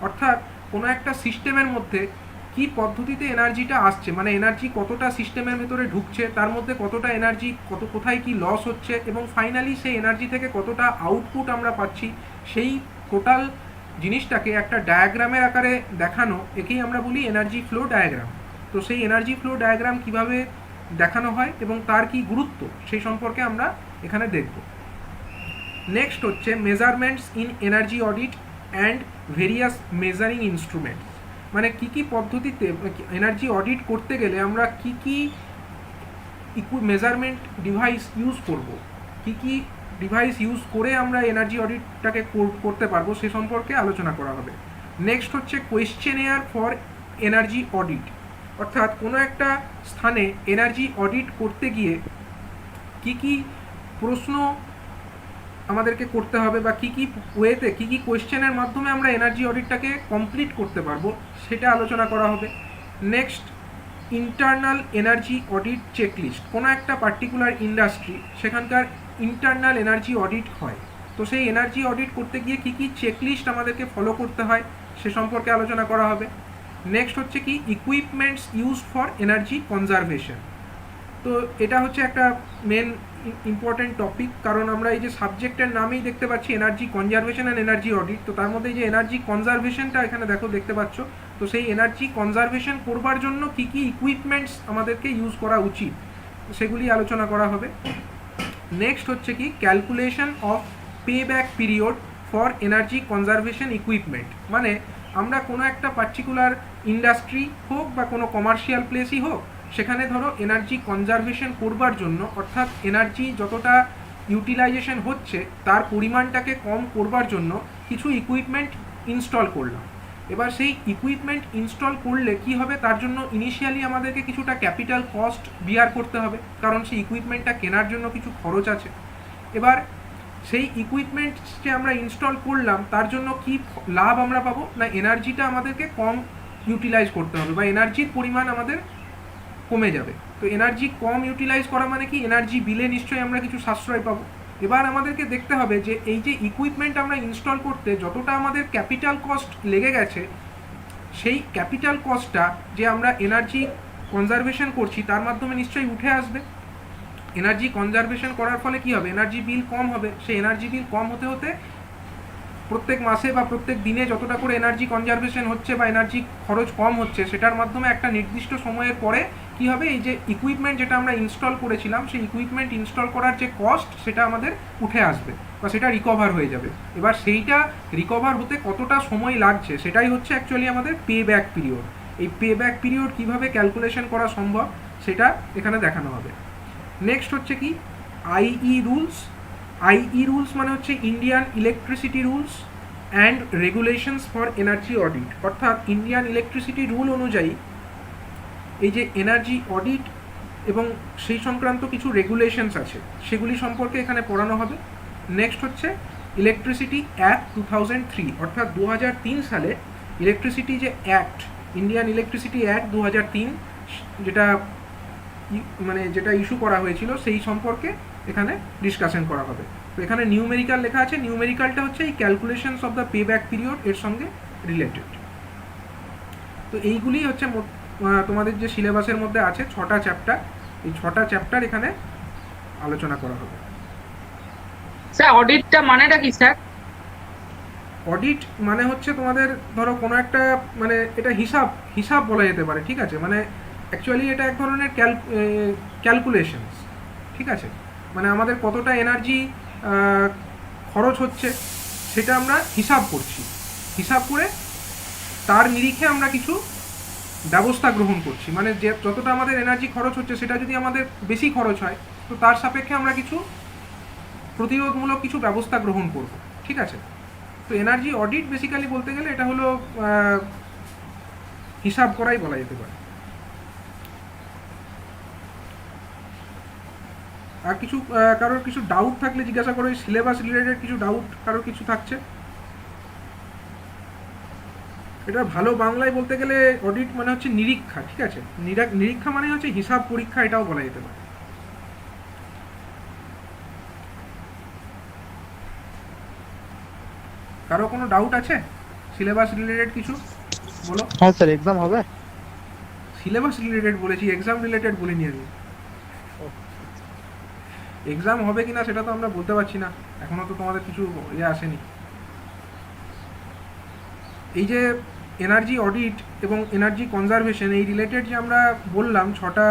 অর্থাৎ কোনো একটা সিস্টেমের মধ্যে কী পদ্ধতিতে এনার্জিটা আসছে, মানে এনার্জি কতটা সিস্টেমের ভেতরে ঢুকছে, তার মধ্যে কতটা এনার্জি কোথায় কি লস হচ্ছে, এবং ফাইনালি সেই এনার্জি থেকে কতটা আউটপুট আমরা পাচ্ছি, সেই টোটাল জিনিসটাকে একটা ডায়াগ্রামের আকারে দেখানো, একেই আমরা বলি এনার্জি ফ্লো ডায়াগ্রাম। তো সেই এনার্জি ফ্লো ডায়াগ্রাম কিভাবে দেখানো হয় এবং তার কি গুরুত্ব সেই সম্পর্কে আমরা এখানে দেখব। নেক্সট হচ্ছে measurements in energy audit and various measuring instruments, মানে কী পদ্ধতিতে এনার্জি অডিট করতে গেলে আমরা কী মেজারমেন্ট ডিভাইস ইউজ করব, কী ডিভাইস ইউজ করে আমরা এনার্জি অডিটটাকে করতে পারবো সে সম্পর্কে আলোচনা করা হবে। নেক্সট হচ্ছে কোয়েশ্চেনেয়ার ফর এনার্জি অডিট, অর্থাৎ কোনো একটা স্থানে এনার্জি অডিট করতে গিয়ে কী প্রশ্ন আমাদেরকে করতে হবে বা কী ওয়েতে কী কোয়েশ্চেনের মাধ্যমে আমরা এনার্জি অডিটটাকে কমপ্লিট করতে পারবো সেটা আলোচনা করা হবে। Next internal energy audit checklist, কোনো একটা পার্টিকুলার ইন্ডাস্ট্রি সেখানকার ইন্টারনাল এনার্জি অডিট হয়, তো সেই এনার্জি অডিট করতে গিয়ে কী চেকলিস্ট আমাদেরকে ফলো করতে হয় সে সম্পর্কে আলোচনা করা হবে। নেক্সট হচ্ছে কি equipments used for energy conservation, তো এটা হচ্ছে একটা মেন ইম্পর্টেন্ট টপিক, কারণ আমরা এই যে সাবজেক্টের নামেই দেখতে পাচ্ছি energy conservation and energy audit, তো তার মধ্যে এই যে এনার্জি কনজারভেশনটা এখানে দেখতে পাচ্ছ, তো সেই এনার্জি কনজারভেশন করবার জন্য কী ইকুইপমেন্টস আমাদেরকে ইউজ করা উচিত সেগুলি আলোচনা করা হবে। নেক্সট হচ্ছে কি calculation of pay back period for energy conservation equipment, মানে আমরা কোনো একটা পার্টিকুলার ইন্ডাস্ট্রি হোক বা কোনো কমার্শিয়াল প্লেসই হোক, সেখানে ধরো এনার্জি কনজারভেশন করবার জন্য, অর্থাৎ এনার্জি যতটা ইউটিলাইজেশন হচ্ছে তার পরিমাণটাকে কম করবার জন্য কিছু ইকুইপমেন্ট ইনস্টল করলাম। এবার সেই ইকুইপমেন্ট ইনস্টল করলে কি হবে, তার জন্য ইনিশিয়ালি আমাদেরকে কিছুটা ক্যাপিটাল কস্ট বিয়ার করতে হবে, কারণ সেই ইকুইপমেন্টটা কেনার জন্য কিছু খরচ আছে। এবার সেই ইকুইপমেন্ট যে আমরা ইনস্টল করলাম তার জন্য কি লাভ আমরা পাবো না, এনার্জিটা আমাদেরকে কম ইউটিলাইজ করতে হবে বা এনার্জির পরিমাণ আমাদের কমে যাবে। তো এনার্জি কম ইউটিলাইজ করা মানে কি এনার্জি বিলে নিশ্চয়ই আমরা কিছু সাশ্রয় পাবো। এবার আমাদেরকে দেখতে হবে যে এই যে ইকুইপমেন্ট আমরা ইনস্টল করতে যতটা আমাদের ক্যাপিটাল কস্ট লেগে গেছে, সেই ক্যাপিটাল কস্টটা যে আমরা এনার্জি কনজারভেশন করছি তার মাধ্যমে নিশ্চয়ই উঠে আসবে। এনার্জি কনজারভেশন করার ফলে কি হবে, এনার্জি বিল কম হবে। সেই এনার্জি বিল কম হতে হতে প্রত্যেক মাসে বা প্রত্যেক দিনে যতটা করে এনার্জি কনজারভেশন হচ্ছে বা এনার্জি খরচ কম হচ্ছে, সেটার মাধ্যমে একটা নির্দিষ্ট সময়ের পরে কি হবে, এই যে ইকুইপমেন্ট যেটা আমরা ইনস্টল করেছিলাম, সেই ইকুইপমেন্ট ইনস্টল করার যে কস্ট সেটা আমাদের উঠে আসবে বা সেটা রিকভার হয়ে যাবে। এবার সেইটা রিকভার হতে কতটা সময় লাগছে সেটাই হচ্ছে অ্যাকচুয়ালি আমাদের পে ব্যাক পিরিয়ড। এই পে ব্যাক পিরিয়ড কীভাবে ক্যালকুলেশন করা সম্ভব সেটা এখানে দেখানো হবে। নেক্সট হচ্ছে কি আইই রুলস। আইই রুলস মানে হচ্ছে Indian electricity rules and regulations for energy audit. অর্থাৎ ইন্ডিয়ান ইলেকট্রিসিটি রুল অনুযায়ী এই যে এনার্জি অডিট এবং সেই সংক্রান্ত কিছু রেগুলেশনস আছে সেগুলি সম্পর্কে এখানে পড়ানো হবে। নেক্সট হচ্ছে ইলেকট্রিসিটি অ্যাক্ট 2003, অর্থাৎ 2003 সালে ইলেকট্রিসিটি যে অ্যাক্ট, ইন্ডিয়ান ইলেকট্রিসিটি অ্যাক্ট 2003, যেটা মানে যেটা ইস্যু করা হয়েছিল সেই সম্পর্কে এখানে ডিসকাশন করা হবে। তো এখানে নিউমেরিক্যাল লেখা আছে, নিউমেরিক্যালটা হচ্ছে এই calculations of the pay back period এর সঙ্গে রিলেটেড। তো এইগুলি হচ্ছে তোমাদের যে সিলেবাসের মধ্যে আছে 6টা চ্যাপ্টার, এই 6টা চ্যাপ্টার এখানে আলোচনা করা হবে। স্যার অডিটটা মানেটা কি স্যার? অডিট মানে হচ্ছে তোমাদের ধরো কোনো একটা মানে এটা হিসাব হিসাব বলা যেতে পারে, ঠিক আছে? মানে অ্যাকচুয়ালি এটা এক ধরনের ক্যালকুলেশনস, ঠিক আছে? মানে আমাদের কতটা এনার্জি খরচ হচ্ছে সেটা আমরা হিসাব করছি, হিসাব করে তার নিরিখে আমরা কিছু ব্যবস্থা গ্রহণ করছি। মানে যে যতটা আমাদের এনার্জি খরচ হচ্ছে সেটা যদি আমাদের বেশি খরচ হয়, তো তার সাপেক্ষে আমরা কিছু প্রতিরোধমূলক কিছু ব্যবস্থা গ্রহণ করব, ঠিক আছে? তো এনার্জি অডিট বেসিক্যালি বলতে গেলে এটা হলো হিসাব করাই বলা যেতে পারে। আর কিছু কারোর কিছু ডাউট থাকলে জিজ্ঞাসা করো, সিলেবাস রিলেটেড কিছু ডাউট কারোর কিছু থাকছে? এটা ভালো বাংলায় বলতে গেলে অডিট মানে হচ্ছে নিরীক্ষা, ঠিক আছে? নিরীক্ষা মানে হচ্ছে হিসাব পরীক্ষা, এটাও বলা যেতে পারে। কারো কোনো ডাউট আছে সিলেবাস রিলেটেড কিছু? বলো। হ্যাঁ স্যার, এক্সাম হবে? সিলেবাস রিলেটেড বলেছি, এক্সাম রিলেটেড বলিনি আমি। এক্সাম হবে কিনা সেটা তো আমরা বলতে পারছি না, এখনো তো তোমাদের কিছু ইয়ে আসেনি। এই যে এনার্জি অডিট এবং এনার্জি কনজারভেশন এই রিলেটেড যে আমরা বললাম 6টা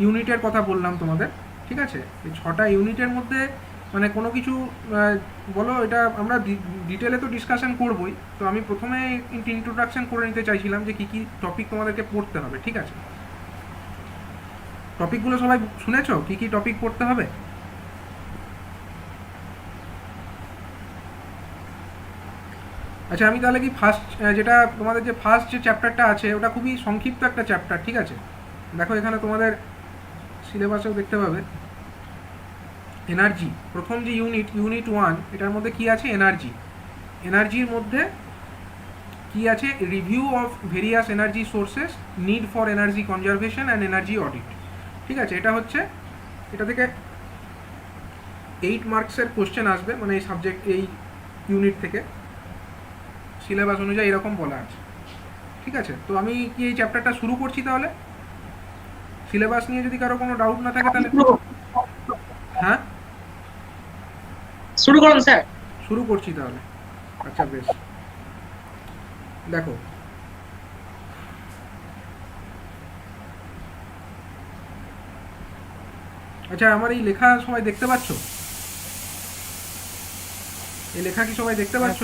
ইউনিটের কথা বললাম তোমাদের, ঠিক আছে? এই 6টা ইউনিটের মধ্যে মানে কোনো কিছু বলো, এটা আমরা ডিটেলে তো ডিসকাশন করবই। তো আমি প্রথমে ইন্ট্রোডাকশন করে নিতে চাইছিলাম যে কী কী টপিক তোমাদেরকে পড়তে হবে, ঠিক আছে? টপিকগুলো সবাই শুনেছো কী কী টপিক পড়তে হবে? আচ্ছা, আমি তাহলে কি ফার্স্ট যেটা তোমাদের যে ফার্স্ট যে চ্যাপ্টারটা আছে ওটা খুবই সংক্ষিপ্ত একটা চ্যাপ্টার, ঠিক আছে? দেখো এখানে তোমাদের সিলেবাসেও দেখতে পাবে এনার্জি, প্রথম যে ইউনিট 1, এটার মধ্যে কি আছে? এনার্জি। এনার্জির মধ্যে কি আছে? Review of various energy sources, need for energy conservation and energy audit, ঠিক আছে? এটা হচ্ছে, এটা থেকে 8 মার্কসের কোশ্চেন আসবে, মানে এই সাবজেক্ট এই ইউনিট থেকে সিলেবাস অনুযায়ী এরকম বলা আছে, ঠিক আছে? তো আমি কি এই চ্যাপ্টারটা শুরু করছি তাহলে? সিলেবাস নিয়ে যদি কারো কোনো ডাউট না থাকে তাহলে হ্যাঁ শুরু করুন স্যার। শুরু করছি তাহলে। আচ্ছা বেশ, দেখো আচ্ছা আমার এই লেখা সবাই দেখতে পাচ্ছ? এই লেখা কি সবাই দেখতে পাচ্ছ?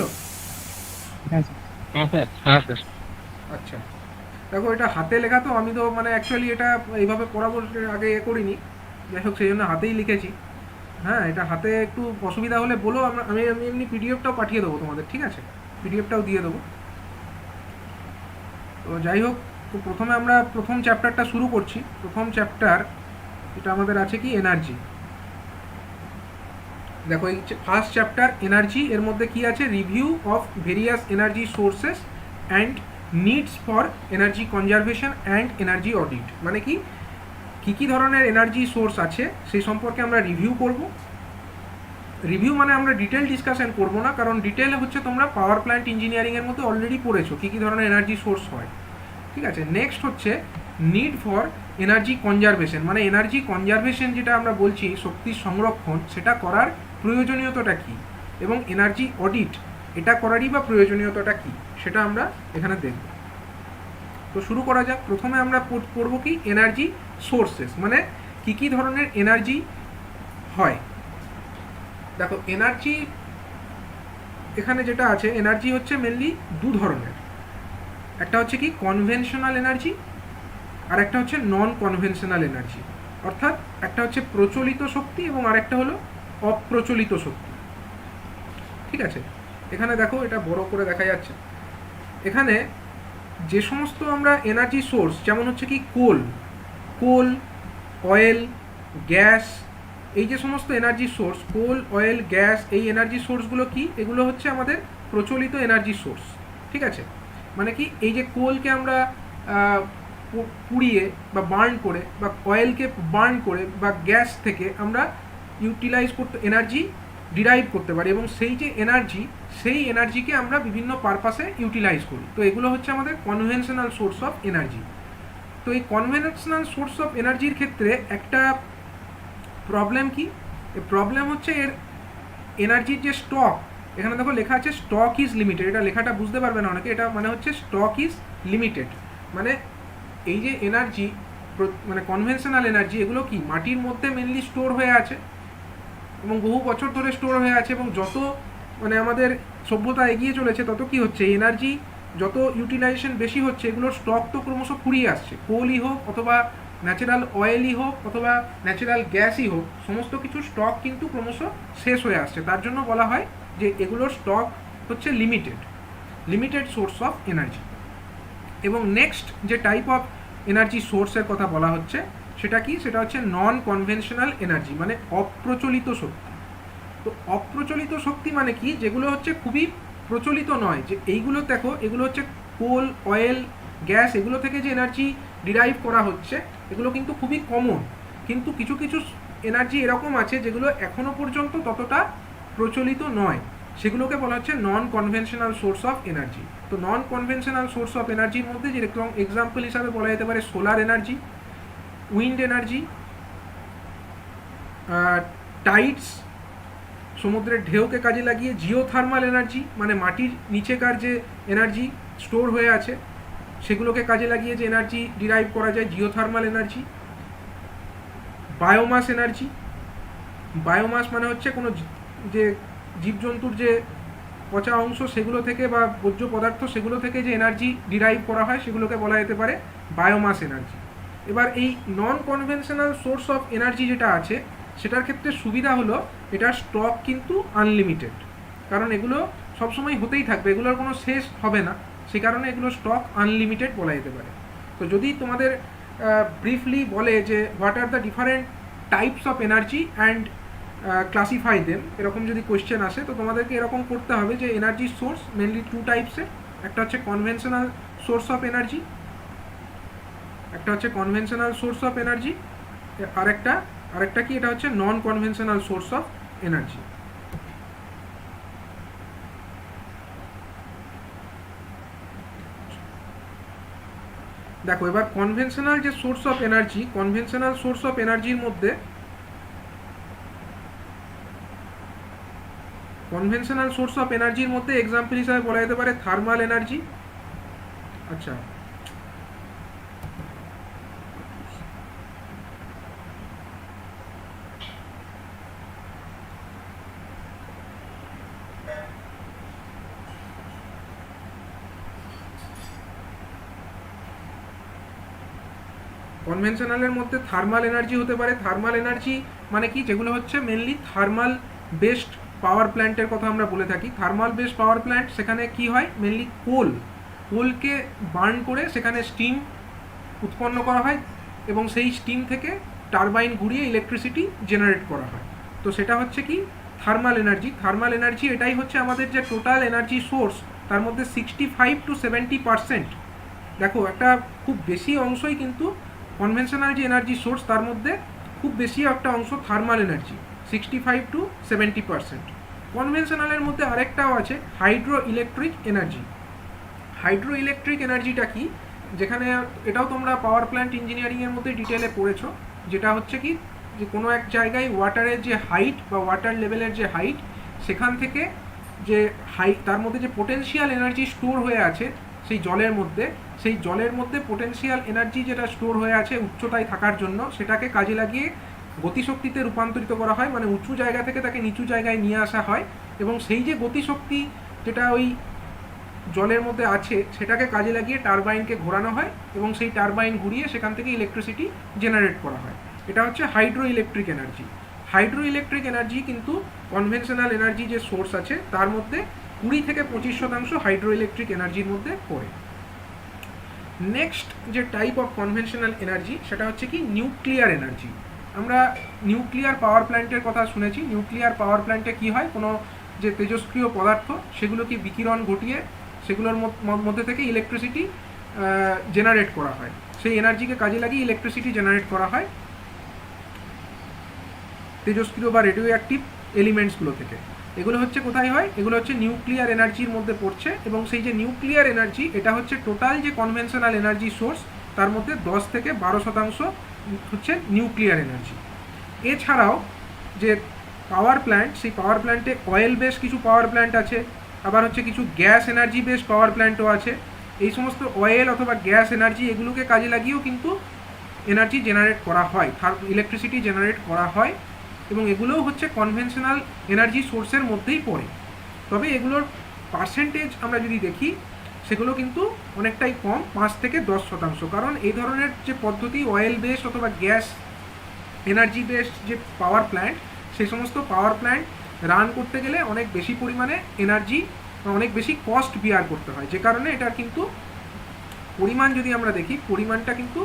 হ্যাঁ স্যার। হ্যাঁ স্যার। হ্যাঁ স্যার। আচ্ছা দেখো, এটা হাতে লেখা, তো আমি তো মানে অ্যাকচুয়ালি এটা এইভাবে পড়াবো আগে করিনি, যাই হোক সেই জন্য হাতেই লিখেছি। হ্যাঁ, এটা হাতে একটু অসুবিধা হলে বলো, আমি এমনি পিডিএফটাও পাঠিয়ে দেবো তোমাদের, ঠিক আছে? পিডিএফটাও দিয়ে দেবো। তো যাই হোক, তো প্রথমে আমরা প্রথম চ্যাপ্টারটা শুরু করছি। প্রথম চ্যাপ্টার এটা আমাদের আছে কি? এনার্জি। দেখো এই ফার্স্ট চ্যাপ্টার এনার্জি, এর মধ্যে কি আছে? Review of various energy sources and needs for energy conservation and energy audit. মানে কি কী ধরনের এনার্জি সোর্স আছে সেই সম্পর্কে আমরা রিভিউ করব। রিভিউ মানে আমরা ডিটেল ডিসকাশন করব না, কারণ ডিটেল হচ্ছে তোমরা পাওয়ার প্ল্যান্ট ইঞ্জিনিয়ারিংয়ের মধ্যে অলরেডি পড়েছো কী কী ধরনের এনার্জি সোর্স হয়, ঠিক আছে? নেক্সট হচ্ছে নিড ফর এনার্জি কনজারভেশন, মানে এনার্জি কনজারভেশন যেটা আমরা বলছি, শক্তির সংরক্ষণ, সেটা করার প্রয়োজনীয়তাটা কী, এবং এনার্জি অডিট এটা করারই বা প্রয়োজনীয়তাটা কী, সেটা আমরা এখানে দেখব। তো শুরু করা যাক। প্রথমে আমরা পড়ব কি এনার্জি সোর্সেস, মানে কী কী ধরনের এনার্জি হয়। দেখো এনার্জি এখানে যেটা আছে, এনার্জি হচ্ছে মেনলি দু ধরনের। একটা হচ্ছে কি কনভেনশনাল এনার্জি, আর একটা হচ্ছে নন কনভেনশনাল এনার্জি। অর্থাৎ একটা হচ্ছে প্রচলিত শক্তি এবং আরেকটা হলো অপ্রচলিত শক্তি। ঠিক আছে, এখানে দেখো এটা বড় করে দেখা যাচ্ছে। এখানে যে সমস্ত আমরা এনার্জি সোর্স, যেমন হচ্ছে কি কোল, অয়েল, গ্যাস, এই যে সমস্ত এনার্জি সোর্স, কোল, অয়েল, গ্যাস, এই এনার্জি সোর্সগুলো কি, এগুলো হচ্ছে আমাদের প্রচলিত এনার্জি সোর্স। ঠিক আছে, মানে কি এই যে কোলকে আমরা পুড়িয়ে বা বার্ন করে, বা অয়েলকে বার্ন করে, বা গ্যাস থেকে আমরা ইউটিলাইজ করতে, এনার্জি ডিরাইভ করতে পারি, এবং সেই যে এনার্জি, সেই এনার্জিকে আমরা বিভিন্ন পারপাসে ইউটিলাইজ করি। তো এগুলো হচ্ছে আমাদের কনভেনশনাল সোর্স অফ এনার্জি। তো এই কনভেনশনাল সোর্স অফ এনার্জির ক্ষেত্রে একটা প্রবলেম কি, প্রবলেম হচ্ছে এর এনার্জির যে স্টক, এখানে দেখো লেখা আছে স্টক ইজ লিমিটেড। এটা লেখাটা বুঝতে পারবে না অনেকে, এটা মানে হচ্ছে স্টক ইজ লিমিটেড। মানে এই যে এনার্জি, মানে কনভেনশনাল এনার্জি, এগুলো কি মাটির মধ্যে মেনলি স্টোর হয়ে আছে এবং বহু বছর ধরে স্টোর হয়ে আছে, এবং যত মানে আমাদের সভ্যতা এগিয়ে চলেছে তত কি হচ্ছে, এনার্জি যত ইউটিলাইজেশন বেশি হচ্ছে, এগুলোর স্টক তো ক্রমশ ফুরিয়ে আসছে। কোলই হোক অথবা ন্যাচারাল অয়েলই হোক অথবা ন্যাচারাল গ্যাসই হোক, সমস্ত কিছু স্টক কিন্তু ক্রমশ শেষ হয়ে আসছে। তার জন্য বলা হয় যে এগুলোর স্টক হচ্ছে লিমিটেড সোর্স অফ এনার্জি। এবং নেক্সট যে টাইপ অফ এনার্জি সোর্সের কথা বলা হচ্ছে, সেটা কি, সেটা হচ্ছে নন কনভেনশনাল এনার্জি, মানে অপ্রচলিত শক্তি। তো অপ্রচলিত শক্তি মানে কি, যেগুলো হচ্ছে খুবই প্রচলিত নয়, যে এইগুলো দেখো, এগুলো হচ্ছে কোল, অয়েল, গ্যাস, এগুলো থেকে যে এনার্জি ডিরাইভ করা হচ্ছে, এগুলো কিন্তু খুবই কমন। কিন্তু কিছু কিছু এনার্জি এরকম আছে যেগুলো এখনো পর্যন্ত ততটা প্রচলিত নয়, সেগুলোকে বলা হচ্ছে নন কনভেনশনাল সোর্স অফ এনার্জি। তো নন কনভেনশনাল সোর্স অফ এনার্জির মধ্যে যেরকম এক্সাম্পল হিসাবে বলা যেতে পারে solar energy, wind energy, Tides, সমুদ্রের ঢেউকে কাজে লাগিয়ে জিওথার্মাল এনার্জি, মানে মাটির নিচেকার যে এনার্জি স্টোর হয়ে আছে সেগুলোকে কাজে লাগিয়ে যে এনার্জি ডিরাইভ করা যায়, geothermal energy. Biomass energy, biomass মানে হচ্ছে কোনো যে জীবজন্তুর যে পচা অংশ সেগুলো থেকে বা বর্জ্য পদার্থ সেগুলো থেকে যে এনার্জি ডিরাইভ করা হয়, সেগুলোকে বলা যেতে পারে বায়োমাস এনার্জি। এবার এই নন কনভেনশনাল সোর্স অফ এনার্জি যেটা আছে, সেটার ক্ষেত্রে সুবিধা হলো এটার স্টক কিন্তু আনলিমিটেড, কারণ এগুলো সবসময় হতেই থাকবে, এগুলোর কোনো শেষ হবে না, সে কারণে এগুলো স্টক আনলিমিটেড বলা যেতে পারে। তো যদি তোমাদের ব্রিফলি বলে যে what are the different types of energy and classify them, এরকম যদি কোয়েশ্চেন আসে, তো তোমাদেরকে এরকম করতে হবে যে এনার্জি সোর্স মেনলি টু টাইপসের, একটা হচ্ছে কনভেনশনাল সোর্স অফ এনার্জি, একটা হচ্ছে কনভেনশনাল সোর্স অফ এনার্জি, আরেকটা কি, এটা হচ্ছে নন কনভেনশনাল সোর্স অফ এনার্জি। দেখো এবার কনভেনশনাল যে source of energy, conventional source of এনার্জির মধ্যে কনভেনশনাল সোর্স অফ এনার্জির মধ্যে এক্সাম্পল হিসাবে বলা যেতে পারে থার্মাল এনার্জি। আচ্ছা, কনভেনশনালের মধ্যে থার্মাল এনার্জি হতে পারে। থার্মাল এনার্জি মানে কি, যেগুলো হচ্ছে মেনলি থার্মাল বেসড পাওয়ার প্ল্যান্টের কথা আমরা বলে থাকি। থার্মাল বেসড পাওয়ার প্ল্যান্ট, সেখানে কি হয়, মেনলি কোলকে বার্ন করে সেখানে স্টিম উৎপন্ন করা হয় এবং সেই স্টিম থেকে টারবাইন ঘুরিয়ে ইলেকট্রিসিটি জেনারেট করা হয়। তো সেটা হচ্ছে কি থার্মাল এনার্জি। থার্মাল এনার্জি এটাই হচ্ছে আমাদের যে টোটাল এনার্জি সোর্স, তার মধ্যে 65 to 70%, দেখো একটা খুব বেশি অংশই কিন্তু কনভেনশনাল যে এনার্জি সোর্স, তার মধ্যে খুব বেশি একটা অংশ থার্মাল এনার্জি, 65 to 70%। কনভেনশনালের মধ্যে আরেকটাও আছে hydro electric energy. Hydro electric এনার্জিটা কি, যেখানে এটাও তোমরা পাওয়ার প্ল্যান্ট ইঞ্জিনিয়ারিংয়ের মধ্যে ডিটেলে পড়েছো, যেটা হচ্ছে কি যে কোনো এক জায়গায় ওয়াটারের যে হাইট বা ওয়াটার লেভেলের যে হাইট, সেখান থেকে যে তার মধ্যে যে পোটেনশিয়াল এনার্জি স্টোর হয়ে আছে সেই জলের মধ্যে পোটেনশিয়াল এনার্জি যেটা স্টোর হয়ে আছে উচ্চতায় থাকার জন্য, সেটাকে কাজে লাগিয়ে গতিশক্তিতে রূপান্তরিত করা হয়, মানে উঁচু জায়গা থেকে তাকে নিচু জায়গায় নিয়ে আসা হয়, এবং সেই যে গতিশক্তি যেটা ওই জলের মধ্যে আছে সেটাকে কাজে লাগিয়ে টারবাইনকে ঘোরানো হয় এবং সেই টারবাইন ঘুরিয়ে সেখান থেকে ইলেকট্রিসিটি জেনারেট করা হয়। এটা হচ্ছে hydro electric energy. Hydro electric energy কিন্তু কনভেনশনাল এনার্জি যে সোর্স আছে তার মধ্যে 20 থেকে 25% হাইড্রো ইলেকট্রিক এনার্জির মধ্যে পড়ে। নেক্সট যে টাইপ অফ কনভেনশনাল এনার্জি সেটা হচ্ছে কি নিউক্লিয়ার এনার্জি। আমরা নিউক্লিয়ার পাওয়ার প্ল্যান্টের কথা শুনেছি। নিউক্লিয়ার পাওয়ার প্ল্যান্টে কি হয়, কোনো যে তেজস্ক্রিয় পদার্থ সেগুলোকে বিকিরণ ঘটিয়ে সেগুলোর মধ্যে থেকে ইলেকট্রিসিটি জেনারেট করা হয়, সেই এনার্জিকে কাজে লাগিয়ে ইলেকট্রিসিটি জেনারেট করা হয় তেজস্ক্রিয় বা রেডিও অ্যাক্টিভ এলিমেন্টসগুলো থেকে। এগুলো হচ্ছে কোথায় হয়, এগুলো হচ্ছে নিউক্লিয়ার এনার্জির মধ্যে পড়ছে, এবং সেই যে নিউক্লিয়ার এনার্জি এটা হচ্ছে টোটাল যে কনভেনশনাল এনার্জি সোর্স তার মধ্যে 10 থেকে 12% হচ্ছে নিউক্লিয়ার এনার্জি। এছাড়াও যে পাওয়ার প্ল্যান্ট, সেই পাওয়ার প্ল্যান্টে অয়েল বেস কিছু পাওয়ার প্ল্যান্ট আছে, আবার হচ্ছে কিছু গ্যাস এনার্জি বেস পাওয়ার প্ল্যান্টও আছে। এই সমস্ত অয়েল অথবা গ্যাস এনার্জি এগুলোকে কাজে লাগিয়েও কিন্তু এনার্জি জেনারেট করা হয়, ইলেকট্রিসিটি জেনারেট করা হয়, এবং এগুলোও হচ্ছে কনভেনশনাল এনার্জি সোর্সের মধ্যেই পড়ে। তবে এগুলোর পার্সেন্টেজ আমরা যদি দেখি সেগুলো কিন্তু অনেকটাই কম, 5 থেকে 10%, কারণ এই ধরনের যে পদ্ধতি অয়েল বেসড অথবা গ্যাস এনার্জি বেসড যে পাওয়ার প্ল্যান্ট, সেই সমস্ত পাওয়ার প্ল্যান্ট রান করতে গেলে অনেক বেশি পরিমাণে এনার্জি, অনেক বেশি কস্ট বিয়ার করতে হয়, যে কারণে এটার কিন্তু পরিমাণ যদি আমরা দেখি পরিমাণটা কিন্তু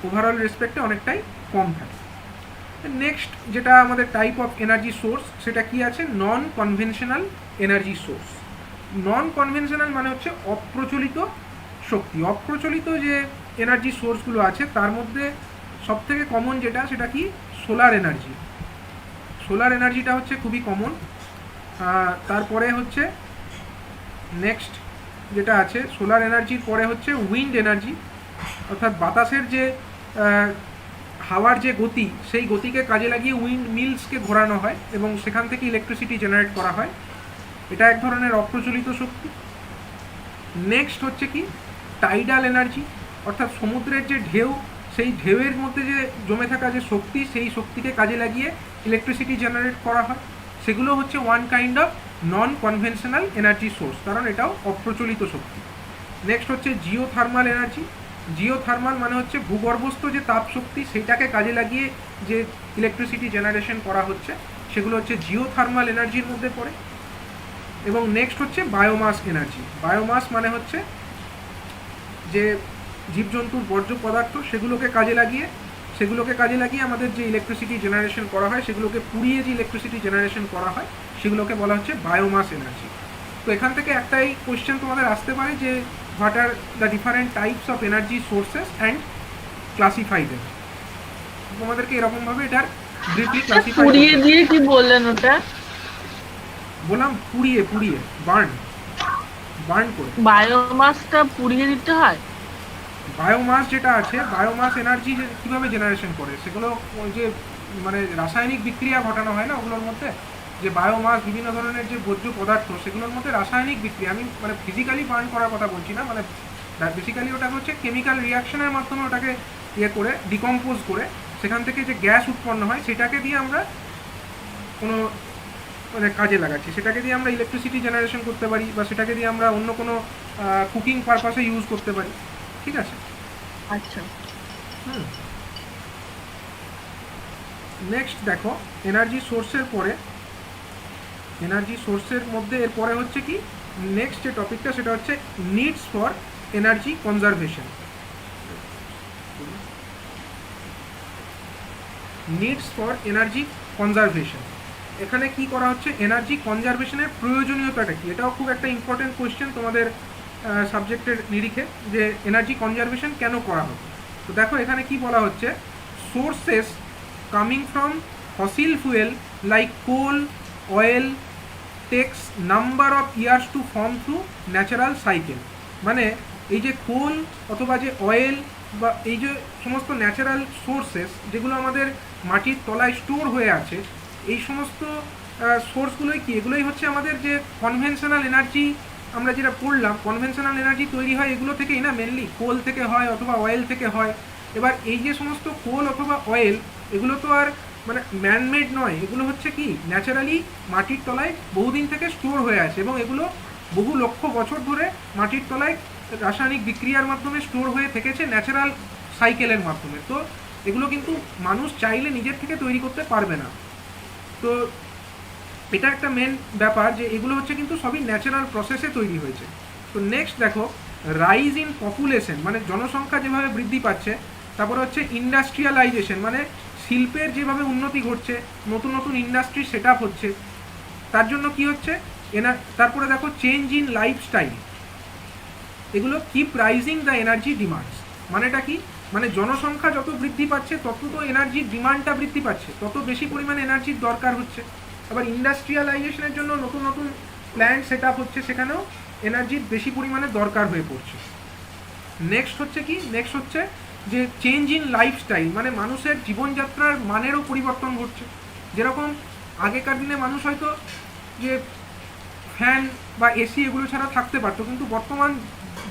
ওভারঅল রেসপেক্টে অনেকটাই কম থাকে। নেক্সট যেটা আমাদের টাইপ অফ এনার্জি সোর্স সেটা কি আছে, নন কনভেনশনাল এনার্জি সোর্স। নন কনভেনশনাল মানে হচ্ছে অপ্রচলিত শক্তি। অপ্রচলিত যে এনার্জি সোর্সগুলো আছে তার মধ্যে সবথেকে কমন যেটা সেটা কি, সোলার এনার্জি। সোলার এনার্জিটা হচ্ছে খুবই কমন। তারপরে হচ্ছে নেক্সট যেটা আছে সোলার এনার্জির পরে হচ্ছে উইন্ড এনার্জি, অর্থাৎ বাতাসের যে হাওয়ার যে গতি, সেই গতিকে কাজে লাগিয়ে উইন্ড মিলসকে ঘোরানো হয় এবং সেখান থেকে ইলেকট্রিসিটি জেনারেট করা হয়। এটা এক ধরনের অপ্রচলিত শক্তি। নেক্সট হচ্ছে কি টাইডাল এনার্জি, অর্থাৎ সমুদ্রের যে ঢেউ, সেই ঢেউয়ের মধ্যে যে জমে থাকা যে শক্তি, সেই শক্তিকে কাজে লাগিয়ে ইলেকট্রিসিটি জেনারেট করা হয়। সেগুলো হচ্ছে one kind of non conventional energy source, কারণ এটাও অপ্রচলিত শক্তি। নেক্সট হচ্ছে জিওথার্মাল এনার্জি। জিওথার্মাল মানে হচ্ছে ভূগর্ভস্থ যে তাপ শক্তি, সেইটাকে কাজে লাগিয়ে যে ইলেকট্রিসিটি জেনারেশন করা হচ্ছে, সেগুলো হচ্ছে জিওথার্মাল এনার্জির মধ্যে পড়ে। এবং নেক্সট হচ্ছে বায়োমাস এনার্জি। বায়োমাস মানে হচ্ছে যে জীবজন্তুর বর্জ্য পদার্থ, সেগুলোকে কাজে লাগিয়ে আমাদের যে ইলেকট্রিসিটি জেনারেশন করা হয়, সেগুলোকে পুড়িয়ে যে ইলেকট্রিসিটি জেনারেশন করা হয়, সেগুলোকে বলা হচ্ছে বায়োমাস এনার্জি। তো এখান থেকে একটাই কোয়েশ্চেন তোমাদের আসতে পারে যে what are the different types of energy sources and classify them. তোমাদেরকে এরকমভাবে এটার ব্রিফলি ক্লাসিফাই পুড়িয়ে দিয়ে কি বললেন ওটা? বললাম পুড়িয়ে বার্ন করে। বায়োমাসটা পুড়িয়ে দিতে হয়? বায়োমাস যেটা আছে, বায়োমাস এনার্জি কীভাবে জেনারেশন করে, সেগুলো ওই যে মানে রাসায়নিক বিক্রিয়া ঘটানো হয় না ওগুলোর মধ্যে, যে বায়োমাস বিভিন্ন ধরনের যে বর্জ্য পদার্থ সেগুলোর মধ্যে রাসায়নিক বিক্রিয়া, আমি মানে ফিজিক্যালি বার্ন করার কথা বলছি না, মানে বেসিক্যালি ওটা হচ্ছে কেমিক্যাল রিয়াকশনের মাধ্যমে ওটাকে করে ডিকম্পোজ করে সেখান থেকে যে গ্যাস উৎপন্ন হয় সেটাকে দিয়ে আমরা কোনো মানে কাজে লাগাচ্ছি, সেটাকে দিয়ে আমরা ইলেকট্রিসিটি জেনারেশন করতে পারি, বা সেটাকে দিয়ে আমরা অন্য কোনো কুকিং পারপাসে ইউজ করতে পারি। ঠিক আছে? আচ্ছা। নেক্সট দেখো এনার্জি সোর্সের পরে, এনার্জি সোর্সের মধ্যে এরপরে হচ্ছে কি নেক্সট যে টপিকটা সেটা হচ্ছে needs for energy conservation. Needs for energy conservation, এখানে কি করা হচ্ছে, এনার্জি কনজারভেশনের প্রয়োজনীয়তাটা কি, এটাও খুব একটা ইম্পর্টেন্ট কোয়েশ্চেন তোমাদের সাবজেক্টের নিরিখে, যে এনার্জি কনজারভেশন কেন করা হবে। তো দেখো এখানে কি বলা হচ্ছে, sources coming from fossil fuel like coal, oil takes number of years to form through natural cycle. মানে এই যে কোল অথবা যে অয়েল বা এই যে সমস্ত ন্যাচারাল সোর্সেস যেগুলো আমাদের মাটির তলায় স্টোর হয়ে আছে, এই সমস্ত সোর্সগুলোই কি, এগুলোই হচ্ছে আমাদের যে কনভেনশনাল এনার্জি আমরা যেটা পড়লাম, কনভেনশনাল এনার্জি তৈরি হয় এগুলো থেকেই না, মেনলি কোল থেকে হয় অথবা অয়েল থেকে হয়। এবার এই যে সমস্ত কোল অথবা অয়েল, এগুলো তো আর মানে ম্যানমেড নয়, এগুলো হচ্ছে কি ন্যাচারালি মাটির তলায় বহুদিন থেকে স্টোর হয়ে আছে এবং এগুলো বহু লক্ষ বছর ধরে মাটির তলায় রাসায়নিক বিক্রিয়ার মাধ্যমে স্টোর হয়ে থেকেছে ন্যাচারাল সাইকেলের মাধ্যমে। তো এগুলো কিন্তু মানুষ চাইলে নিজের থেকে তৈরি করতে পারবে না। তো এটা একটা মেন ব্যাপার যে এগুলো হচ্ছে কিন্তু সবই ন্যাচারাল প্রসেসে তৈরি হয়েছে। তো নেক্সট দেখো, রাইজ ইন পপুলেশন মানে জনসংখ্যা যেভাবে বৃদ্ধি পাচ্ছে, তারপরে হচ্ছে ইন্ডাস্ট্রিয়ালাইজেশন মানে শিল্পের যেভাবে উন্নতি ঘটছে, নতুন নতুন ইন্ডাস্ট্রি সেট আপ হচ্ছে, তার জন্য কি হচ্ছে তারপরে দেখো চেঞ্জ ইন লাইফস্টাইল, এগুলো keep rising the energy demands. মানেটা কি, মানে জনসংখ্যা যত বৃদ্ধি পাচ্ছে তত তো এনার্জির ডিমান্ডটা বৃদ্ধি পাচ্ছে, তত বেশি পরিমাণে এনার্জির দরকার হচ্ছে। আবার ইন্ডাস্ট্রিয়ালাইজেশনের জন্য নতুন নতুন প্ল্যান্ট সেট আপ হচ্ছে, সেখানেও এনার্জির বেশি পরিমাণে দরকার হয়ে পড়ছে। নেক্সট হচ্ছে কি, নেক্সট হচ্ছে যে চেঞ্জ ইন লাইফস্টাইল মানে মানুষের জীবনযাত্রার মানেরও পরিবর্তন ঘটছে। যেরকম আগেকার দিনে মানুষ হয়তো যে ফ্যান বা এসি এগুলো ছাড়া থাকতে পারতো, কিন্তু বর্তমান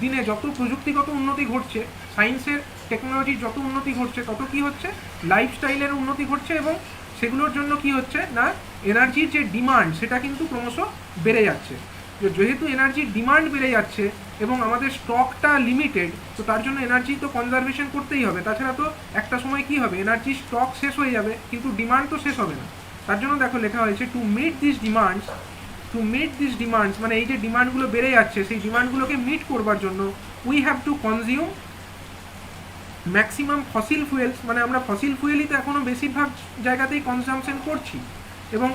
দিনে যত প্রযুক্তিগত উন্নতি ঘটছে, সায়েন্সের টেকনোলজির যত উন্নতি ঘটছে, তত কি হচ্ছে লাইফস্টাইলের উন্নতি ঘটছে এবং সেগুলোর জন্য কি হচ্ছে না এনার্জির যে ডিমান্ড সেটা কিন্তু ক্রমশ বেড়ে যাচ্ছে। যেহেতু এনার্জির ডিমান্ড বেড়ে যাচ্ছে এবং আমাদের স্টকটা লিমিটেড, তো তার জন্য এনার্জি তো কনজারভেশন করতেই হবে, তাছাড়া তো একটা সময় কি হবে এনার্জি স্টক শেষ হয়ে যাবে কিন্তু ডিমান্ড তো শেষ হবে না। তার জন্য দেখো লেখা হয়েছে টু মিট দিস ডিমান্ডস মানে এই যে ডিমান্ডগুলো বেড়ে যাচ্ছে সেই ডিমান্ডগুলোকে মিট করবার জন্য we have to consume maximum fossil fuels মানে আমরা ফসিল ফুয়েলই তো এখনও বেশিরভাগ জায়গাতেই কনজামশন করছি এবং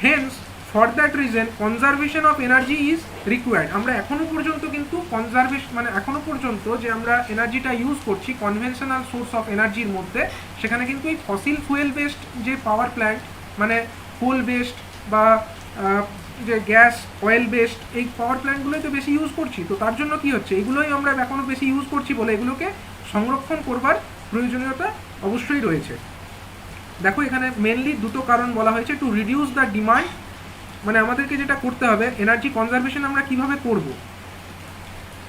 hence for that reason conservation of energy is required. আমরা এখনও পর্যন্ত কিন্তু কনজারভেশন মানে এখনও পর্যন্ত যে আমরা এনার্জিটা ইউজ করছি কনভেনশনাল সোর্স অফ এনার্জির মধ্যে, সেখানে কিন্তু এই ফসিল ফুয়েল বেসড যে পাওয়ার প্ল্যান্ট মানে কোল বেসড বা যে গ্যাস অয়েল বেসড এই পাওয়ার প্ল্যান্টগুলোই তো বেশি ইউজ করছি। তো তার জন্য কি হচ্ছে এগুলোই আমরা এখনও বেশি ইউজ করছি বলে এগুলোকে সংরক্ষণ করবার প্রয়োজনীয়তা অবশ্যই রয়েছে। দেখো এখানে মেনলি দুটো কারণ বলা হয়েছে, টু রিডিউস দ্য ডিমান্ড মানে আমাদেরকে যেটা করতে হবে এনার্জি কনজারভেশন আমরা কিভাবে করব,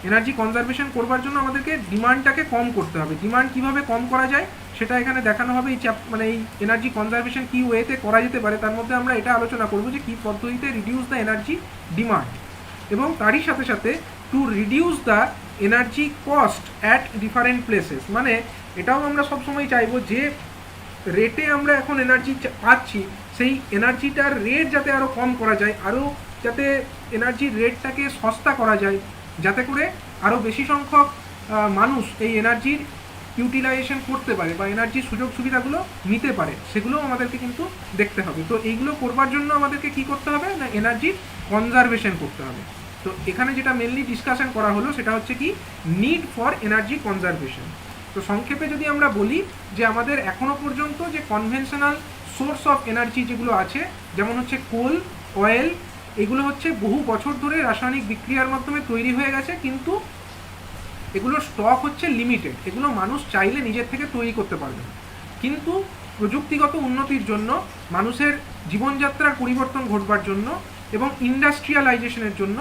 এনার্জি কনজারভেশন করবার জন্য আমাদেরকে ডিমান্ডটাকে কম করতে হবে। ডিমান্ড কিভাবে কম করা যায় সেটা এখানে দেখানো হবে। এই মানে এই এনার্জি কনজারভেশন কী ওয়েতে করা যেতে পারে তার মধ্যে আমরা এটা আলোচনা করব যে কী পদ্ধতিতে রিডিউস দ্য এনার্জি ডিমান্ড, এবং তারই সাথে সাথে two reduce the energy cost at different places মানে এটাও আমরা সবসময় চাইবো যে রেটে আমরা এখন এনার্জি পাচ্ছি সেই এনার্জিটার রেট যাতে আরও কম করা যায়, আরও যাতে এনার্জির রেটটাকে সস্তা করা যায়, যাতে করে আরও বেশি সংখ্যক মানুষ এই এনার্জির ইউটিলাইজেশন করতে পারে বা এনার্জির সুযোগ সুবিধাগুলো নিতে পারে, সেগুলোও আমাদেরকে কিন্তু দেখতে হবে। তো এইগুলো করবার জন্য আমাদেরকে কি করতে হবে না এনার্জির কনজারভেশন করতে হবে। তো এখানে যেটা মেনলি ডিসকাশন করা হলো সেটা হচ্ছে কি নিড ফর এনার্জি কনজারভেশন। তো সংক্ষেপে যদি আমরা বলি যে আমাদের এখনও পর্যন্ত যে কনভেনশনাল সোর্স অফ এনার্জি যেগুলো আছে যেমন হচ্ছে কোল অয়েল, এগুলো হচ্ছে বহু বছর ধরে রাসায়নিক বিক্রিয়ার মাধ্যমে তৈরি হয়ে গেছে কিন্তু এগুলোর স্টক হচ্ছে লিমিটেড, এগুলো মানুষ চাইলে নিজের থেকে তৈরি করতে পারবে না। কিন্তু প্রযুক্তিগত উন্নতির জন্য মানুষের জীবনযাত্রার পরিবর্তন ঘটবার জন্য এবং ইন্ডাস্ট্রিয়ালাইজেশনের জন্য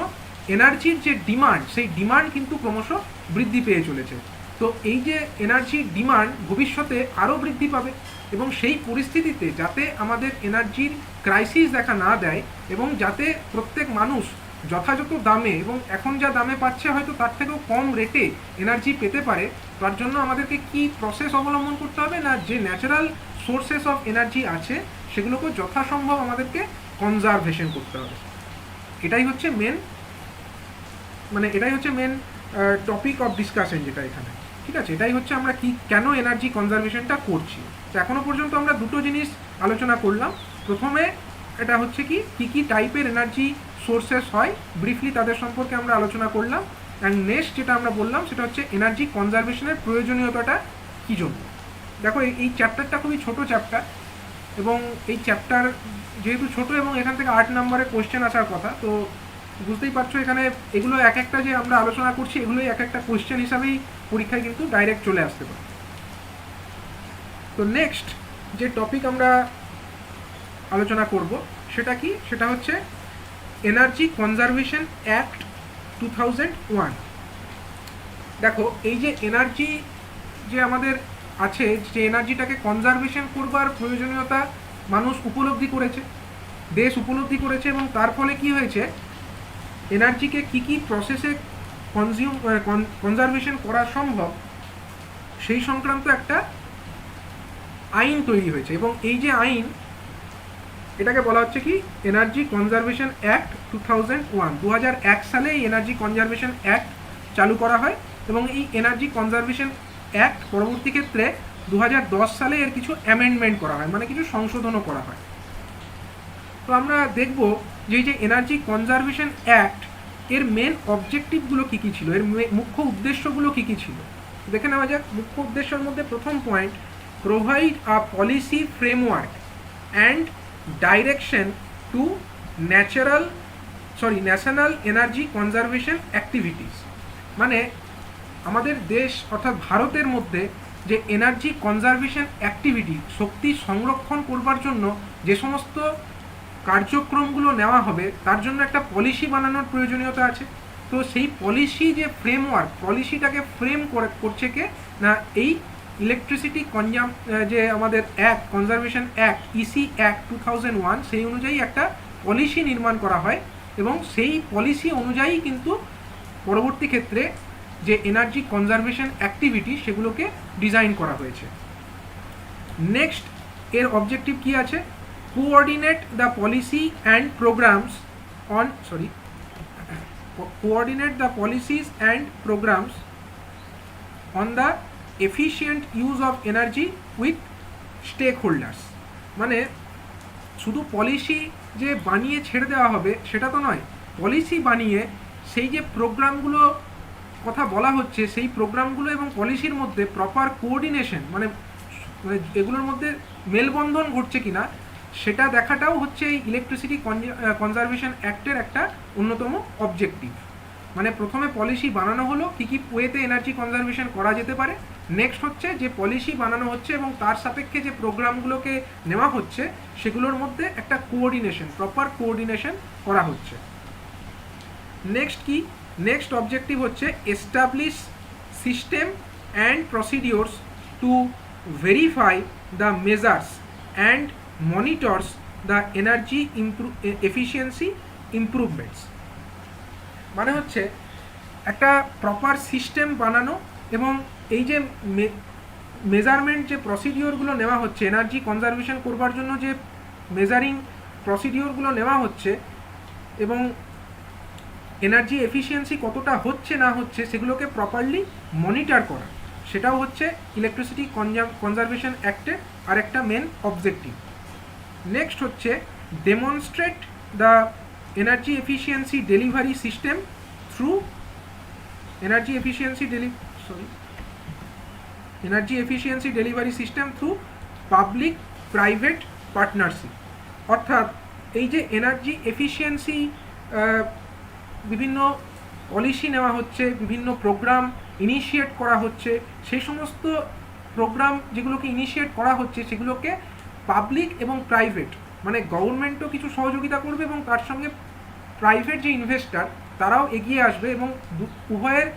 এনার্জির যে ডিমান্ড সেই ডিমান্ড কিন্তু ক্রমশ বৃদ্ধি পেয়ে চলেছে। তো এই যে এনার্জির ডিমান্ড ভবিষ্যতে আরও বৃদ্ধি পাবে এবং সেই পরিস্থিতিতে যাতে আমাদের এনার্জির ক্রাইসিস দেখা না দেয় এবং যাতে প্রত্যেক মানুষ যথাযথ দামে এবং এখন যা দামে পাচ্ছে হয়তো তার থেকেও কম রেটে এনার্জি পেতে পারে, তার জন্য আমাদেরকে কি প্রসেস অবলম্বন করতে হবে না যে ন্যাচারাল সোর্সেস অফ এনার্জি আছে সেগুলোকে যথাসম্ভব আমাদেরকে কনজারভেশন করতে হবে। এটাই হচ্ছে মেন টপিক অফ ডিসকাশন যেটা এখানে, ঠিক আছে। এটাই হচ্ছে আমরা কি কেন এনার্জি কনজারভেশনটা করছি। তো এখনও পর্যন্ত আমরা দুটো জিনিস আলোচনা করলাম। প্রথমে এটা হচ্ছে কি টাইপের এনার্জি সোর্সেস হয় ব্রিফলি তাদের সম্পর্কে আমরা আলোচনা করলাম, অ্যান্ড নেক্সট যেটা আমরা বললাম সেটা হচ্ছে এনার্জি কনজারভেশনের প্রয়োজনীয়তাটা কী জন্য। দেখো এই চ্যাপ্টারটা খুবই ছোট চ্যাপ্টার এবং এই চ্যাপ্টার যেহেতু ছোট এবং এখান থেকে 8 নম্বরে কোয়েশ্চেন আসার কথা, তো বুঝতেই পারছো এখানে এগুলো এক একটা যে আমরা আলোচনা করছি এগুলোই এক একটা কোয়েশ্চেন হিসাবেই পরীক্ষায় কিন্তু ডাইরেক্ট চলে আসতে পারে। তো নেক্সট যে টপিক আমরা আলোচনা করব সেটা কি, সেটা হচ্ছে এনার্জি কনজারভেশন অ্যাক্ট 2001। দেখো এই যে এনার্জি যে আমাদের আছে, যে এনার্জিটাকে কনজারভেশন করবার প্রয়োজনীয়তা মানুষ উপলব্ধি করেছে, দেশ উপলব্ধি করেছে, এবং তার ফলে কি হয়েছে, এনার্জিকে কী কী প্রসেসে কনজারভেশন করা সম্ভব সেই সংক্রান্ত একটা আইন তৈরি হয়েছে। এবং এই যে আইন, এটাকে বলা হচ্ছে কি এনার্জি কনজারভেশন অ্যাক্ট 2001। 2001 সালে এই এনার্জি কনজারভেশন অ্যাক্ট চালু করা হয় এবং এই এনার্জি কনজারভেশন অ্যাক্ট পরবর্তী ক্ষেত্রে 2010 সালে এর কিছু অ্যামেন্ডমেন্ট করা হয়, মানে কিছু সংশোধনও করা হয়। তো আমরা দেখব যে এই যে এনার্জি কনজারভেশন অ্যাক্ট এর মেন অবজেক্টিভগুলো কী কী ছিল, এর মুখ্য উদ্দেশ্যগুলো কী কী ছিল। দেখে নেওয়া যাক। মুখ্য উদ্দেশ্যের মধ্যে প্রথম point, provide a policy framework and direction two national energy conservation activities. মানে আমাদের দেশ অর্থাৎ ভারতের মধ্যে যে এনার্জি কনজারভেশন অ্যাক্টিভিটি, শক্তি সংরক্ষণ করবার জন্য যে সমস্ত কার্যক্রমগুলো নেওয়া হবে তার জন্য একটা পলিসি বানানোর প্রয়োজনীয়তা আছে। তো সেই পলিসি যে ফ্রেমওয়ার্ক, পলিসিটাকে ফ্রেম করছে কে না, এই ইলেকট্রিসিটি যে আমাদের act, conservation act EC act 2001, সেই অনুযায়ী একটা পলিসি নির্মাণ করা হয় এবং সেই পলিসি অনুযায়ী কিন্তু পরবর্তী ক্ষেত্রে যে এনার্জি কনজারভেশন অ্যাক্টিভিটি সেগুলোকে ডিজাইন করা হয়েছে। নেক্সট এর অবজেক্টিভ কি আছে, coordinate the policy and programs on the efficient use of energy with stakeholders। মানে শুধু পলিসি যে বানিয়ে ছেড়ে দেওয়া হবে সেটা তো নয়, পলিসি বানিয়ে সেই যে প্রোগ্রামগুলো কথা বলা হচ্ছে সেই প্রোগ্রামগুলো এবং পলিসির মধ্যে প্রপার কোঅর্ডিনেশন, মানে এগুলোর মধ্যে মেলবন্ধন ঘটছে কিনা সেটা দেখাটাও হচ্ছে এই ইলেকট্রিসিটি কনজারভেশন অ্যাক্টের একটা অন্যতম অবজেক্টিভ। মানে প্রথমে পলিসি বানানো হলো কী কী ওয়েতে এনার্জি কনজারভেশন করা যেতে পারে, নেক্সট হচ্ছে যে পলিসি বানানো হচ্ছে এবং তার সাপেক্ষে যে প্রোগ্রামগুলোকে নেওয়া হচ্ছে সেগুলোর মধ্যে একটা কোঅর্ডিনেশন, প্রপার কোঅর্ডিনেশন করা হচ্ছে। নেক্সট কি, নেক্সট অবজেক্টিভ হচ্ছে establish system and procedures to verify the measures and monitors the energy efficiency improvements। মানে হচ্ছে একটা প্রপার সিস্টেম বানানো এবং এই যে মেজারমেন্ট যে প্রসিডিওরগুলো নেওয়া হচ্ছে, এনার্জি কনজারভেশন করবার জন্য যে মেজারিং প্রসিডিওরগুলো নেওয়া হচ্ছে এবং এনার্জি এফিসিয়েন্সি কতটা হচ্ছে না হচ্ছে সেগুলোকে প্রপারলি মনিটর করা, সেটাও হচ্ছে ইলেকট্রিসিটি কনজারভেশন অ্যাক্টের আরেকটা মেন অবজেক্টিভ। নেক্সট হচ্ছে demonstrate the energy efficiency delivery system through energy efficiency delivery system through public private partnership. অর্থাৎ এই যে এনার্জি এফিসিয়েন্সি বিভিন্ন পলিসি নেওয়া হচ্ছে, বিভিন্ন প্রোগ্রাম ইনিশিয়েট করা হচ্ছে, সেই সমস্ত প্রোগ্রাম যেগুলোকে ইনিশিয়েট করা হচ্ছে সেগুলোকে পাবলিক এবং প্রাইভেট, মানে গভর্নমেন্টও কিছু সহযোগিতা করবে এবং তার সঙ্গে প্রাইভেট যে ইনভেস্টার তারাও এগিয়ে আসবে এবং উভয়ের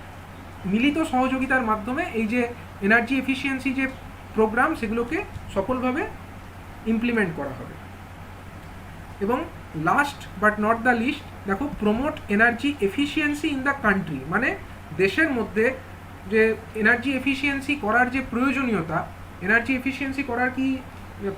মিলিত সহযোগিতার মাধ্যমে এই যে এনার্জি এফিসিয়েন্সি যে প্রোগ্রাম সেগুলোকে সফলভাবে ইমপ্লিমেন্ট করা হবে। এবং last but not the least, দেখো promote energy efficiency in the country. মানে দেশের মধ্যে যে এনার্জি এফিসিয়েন্সি করার যে প্রয়োজনীয়তা, এনার্জি এফিসিয়েন্সি করার কি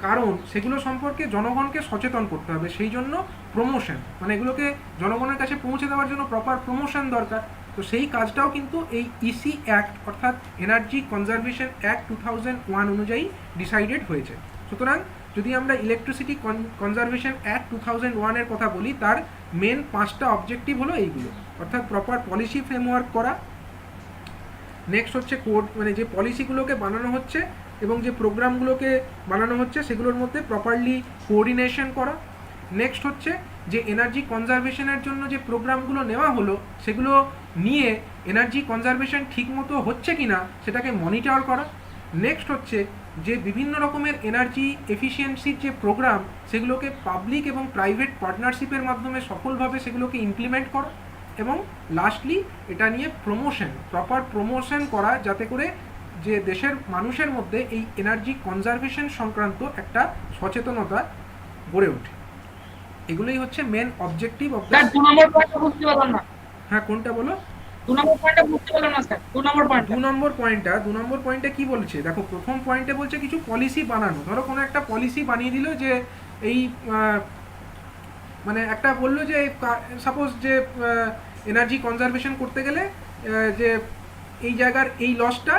কারণ সেগুলো সম্পর্কে জনগণকে সচেতন করতে হবে। সেই জন্য প্রমোশন, মানে এগুলোকে জনগণের কাছে পৌঁছে দেওয়ার জন্য প্রপার প্রমোশন দরকার। তো সেই কাজটাও কিন্তু এই ইসি অ্যাক্ট অর্থাৎ এনার্জি কনজারভেশন অ্যাক্ট 2001 অনুযায়ী ডিসাইডেড হয়েছে। সুতরাং যদি আমরা ইলেকট্রিসিটি কনজারভেশন অ্যাক্ট 2001 এর কথা বলি, তার মেন 5টা অবজেক্টিভ হলো এইগুলো, অর্থাৎ প্রপার পলিসি ফ্রেমওয়ার্ক করা, নেক্সট হচ্ছে মানে যে পলিসিগুলোকে বানানো হচ্ছে এবং যে প্রোগ্রামগুলোকে বানানো হচ্ছে সেগুলোর মধ্যে প্রপারলি কোঅর্ডিনেশন করা, নেক্সট হচ্ছে যে এনার্জি কনজারভেশনের জন্য যে প্রোগ্রামগুলো নেওয়া হলো সেগুলো নিয়ে এনার্জি কনজারভেশন ঠিকমতো হচ্ছে কিনা সেটাকে মনিটর করা। নেক্সট হচ্ছে যে বিভিন্ন রকমের এনার্জি এফিসিয়েন্সির যে প্রোগ্রাম সেগুলোকে পাবলিক এবং প্রাইভেট পার্টনারশিপের মাধ্যমে সফলভাবে সেগুলোকে ইমপ্লিমেন্ট করা। এবং লাস্টলি এটা নিয়ে প্রপার প্রমোশন করা, যাতে করে যে দেশের মানুষের মধ্যে এই এনার্জি কনজারভেশন সংক্রান্ত একটা সচেতনতা গড়ে ওঠে। এগুলোই হচ্ছে main objective of the. Sir 2 নম্বর পয়েন্টটা বুঝতে পারলাম না। হ্যাঁ, কোনটা বলো? 2 নম্বর পয়েন্টটা বুঝতে পারলাম না স্যার। 2 নম্বর পয়েন্ট। 2 নম্বর পয়েন্টে কি বলছে দেখো, প্রথম পয়েন্টে বলছে কিছু পলিসি বানানো। ধরো কোনো একটা পলিসি বানিয়ে দিল যে এই মানে একটা বললো যে সাপোজ যে এনার্জি কনজারভেশন করতে গেলে যে এই জায়গার এই লসটা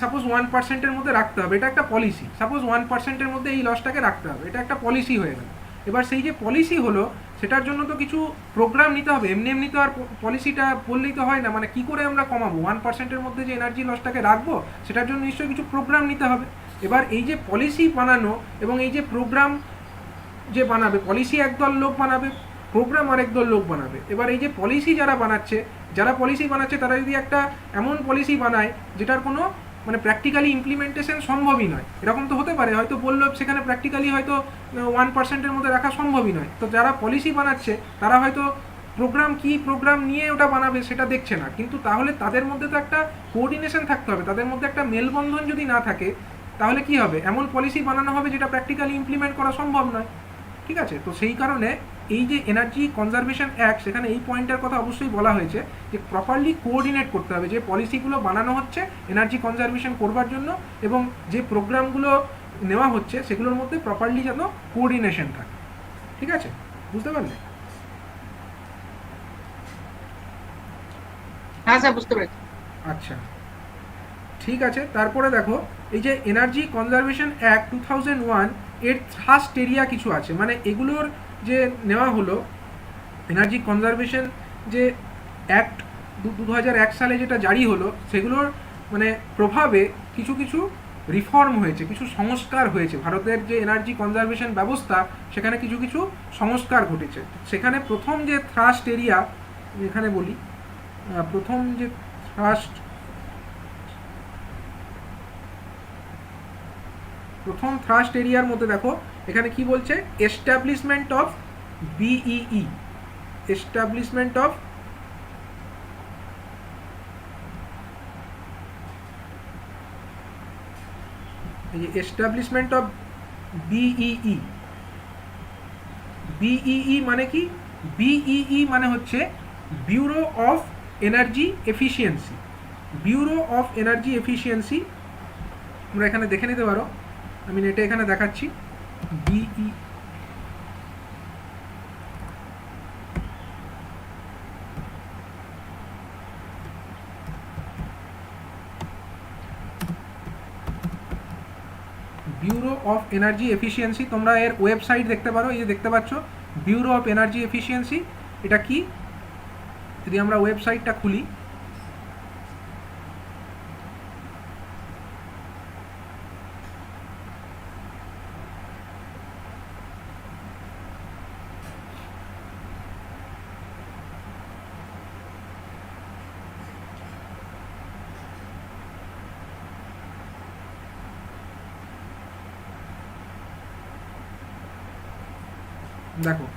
সাপোজ 1%-এর মধ্যে রাখতে হবে, এটা একটা পলিসি। সাপোজ 1%-এর মধ্যে এই লসটাকে রাখতে হবে, এটা একটা পলিসি হয়ে গেল। এবার সেই যে পলিসি হলো সেটার জন্য তো কিছু প্রোগ্রাম নিতে হবে। এমনি এমনি তো আর পলিসিটা বললেই তো হয় না, মানে কী করে আমরা কমাবো 1%-এর মধ্যে যে এনার্জি লসটাকে রাখবো, সেটার জন্য নিশ্চয়ই কিছু প্রোগ্রাম নিতে হবে। এবার এই যে পলিসি বানানো এবং এই যে প্রোগ্রাম যে বানাবে, পলিসি একদল লোক বানাবে, প্রোগ্রাম আরেক দল লোক বানাবে। এবার এই যে পলিসি যারা পলিসি বানাচ্ছে তারা যদি একটা এমন পলিসি বানায় যেটার কোনো মানে প্র্যাকটিক্যালি ইমপ্লিমেন্টেশন সম্ভবই নয়, এরকম তো হতে পারে, হয়তো বললো সেখানে প্র্যাকটিক্যালি হয়তো 1%-এর মধ্যে রাখা সম্ভবই নয়। তো যারা পলিসি বানাচ্ছে তারা হয়তো প্রোগ্রাম নিয়ে ওটা বানাবে সেটা দেখছে না, কিন্তু তাহলে তাদের মধ্যে তো একটা কোঅর্ডিনেশন থাকতে হবে, তাদের মধ্যে একটা মেলবন্ধন যদি না থাকে তাহলে কি হবে, এমন পলিসি বানানো হবে যেটা প্র্যাকটিক্যালি ইমপ্লিমেন্ট করা সম্ভব নয়। ঠিক আছে, তো সেই কারণে এই যে এনার্জি কনজারভেশন অ্যাক্ট, সেখানে এই পয়েন্টের কথা অবশ্যই বলা হয়েছে যে প্রপারলি কোঅর্ডিনেট করতে হবে যে পলিসিগুলো বানানো হচ্ছে এনার্জি কনজারভেশন করবার জন্য এবং যে প্রোগ্রামগুলো নেওয়া হচ্ছে সেগুলোর মধ্যে প্রপারলি যেন কোঅর্ডিনেশন থাকে। ঠিক আছে, বুঝতে পারলে? হ্যাঁ স্যার, বুঝতে পেরেছি। আচ্ছা, ঠিক আছে। তারপরে দেখো এই যে এনার্জি কনজারভেশন অ্যাক্ট 2001 এর থ্রাস্ট এরিয়া কিছু আছে, মানে এগুলোর যে নেওয়া হলো এনার্জি কনজারভেশন যে অ্যাক্ট 2001 সালে যেটা জারি হলো, সেগুলোর মানে প্রভাবে কিছু কিছু রিফর্ম হয়েছে, কিছু সংস্কার হয়েছে। ভারতের যে এনার্জি কনজারভেশন ব্যবস্থা সেখানে কিছু কিছু সংস্কার ঘটেছে। সেখানে প্রথম যে থ্রাস্ট এরিয়া এখানে বলি, প্রথম যে থ্রাস্ট এরিয়ার মধ্যে দেখো এখানে কি বলছে, establishment of BEE, establishment of BEE. BEE মানে কি? বিইই মানে হচ্ছে bureau of energy efficiency. Bureau of energy efficiency তোমরা এখানে দেখে নিতে পারো, আমি নেটে এখানে দেখাচ্ছি। BEE bureau of energy efficiency, তোমরা এর ওয়েবসাইট দেখতে পারো, এই যে দেখতে পাচ্ছ ব্যুরো অফ এনার্জি এফিসিয়েন্সি। এটা কি, যদি আমরা ওয়েবসাইটটা খুলি, দেখো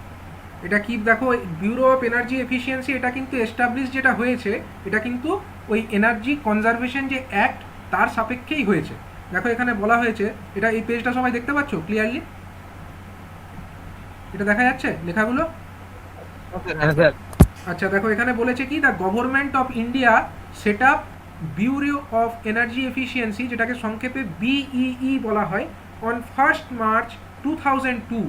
এটা কি, দেখো ব্যুরো অফ এনার্জি এফিসিয়েন্সি, এটা কিন্তু এস্টাবলিশ যেটা হয়েছে এটা কিন্তু ওই এনার্জি কনজারভেশন যে অ্যাক্ট তার সাপেক্ষেই হয়েছে। দেখো এখানে বলা হয়েছে, এটা এই পেজটা সবাই দেখতে পাচ্ছ ক্লিয়ারলি? এটা দেখা যাচ্ছে লেখাগুলো? আচ্ছা, দেখো এখানে বলেছে কি, the government of India set up bureau of energy efficiency, যেটাকে সংক্ষেপে বিইই বলা হয়, on 1st March 2002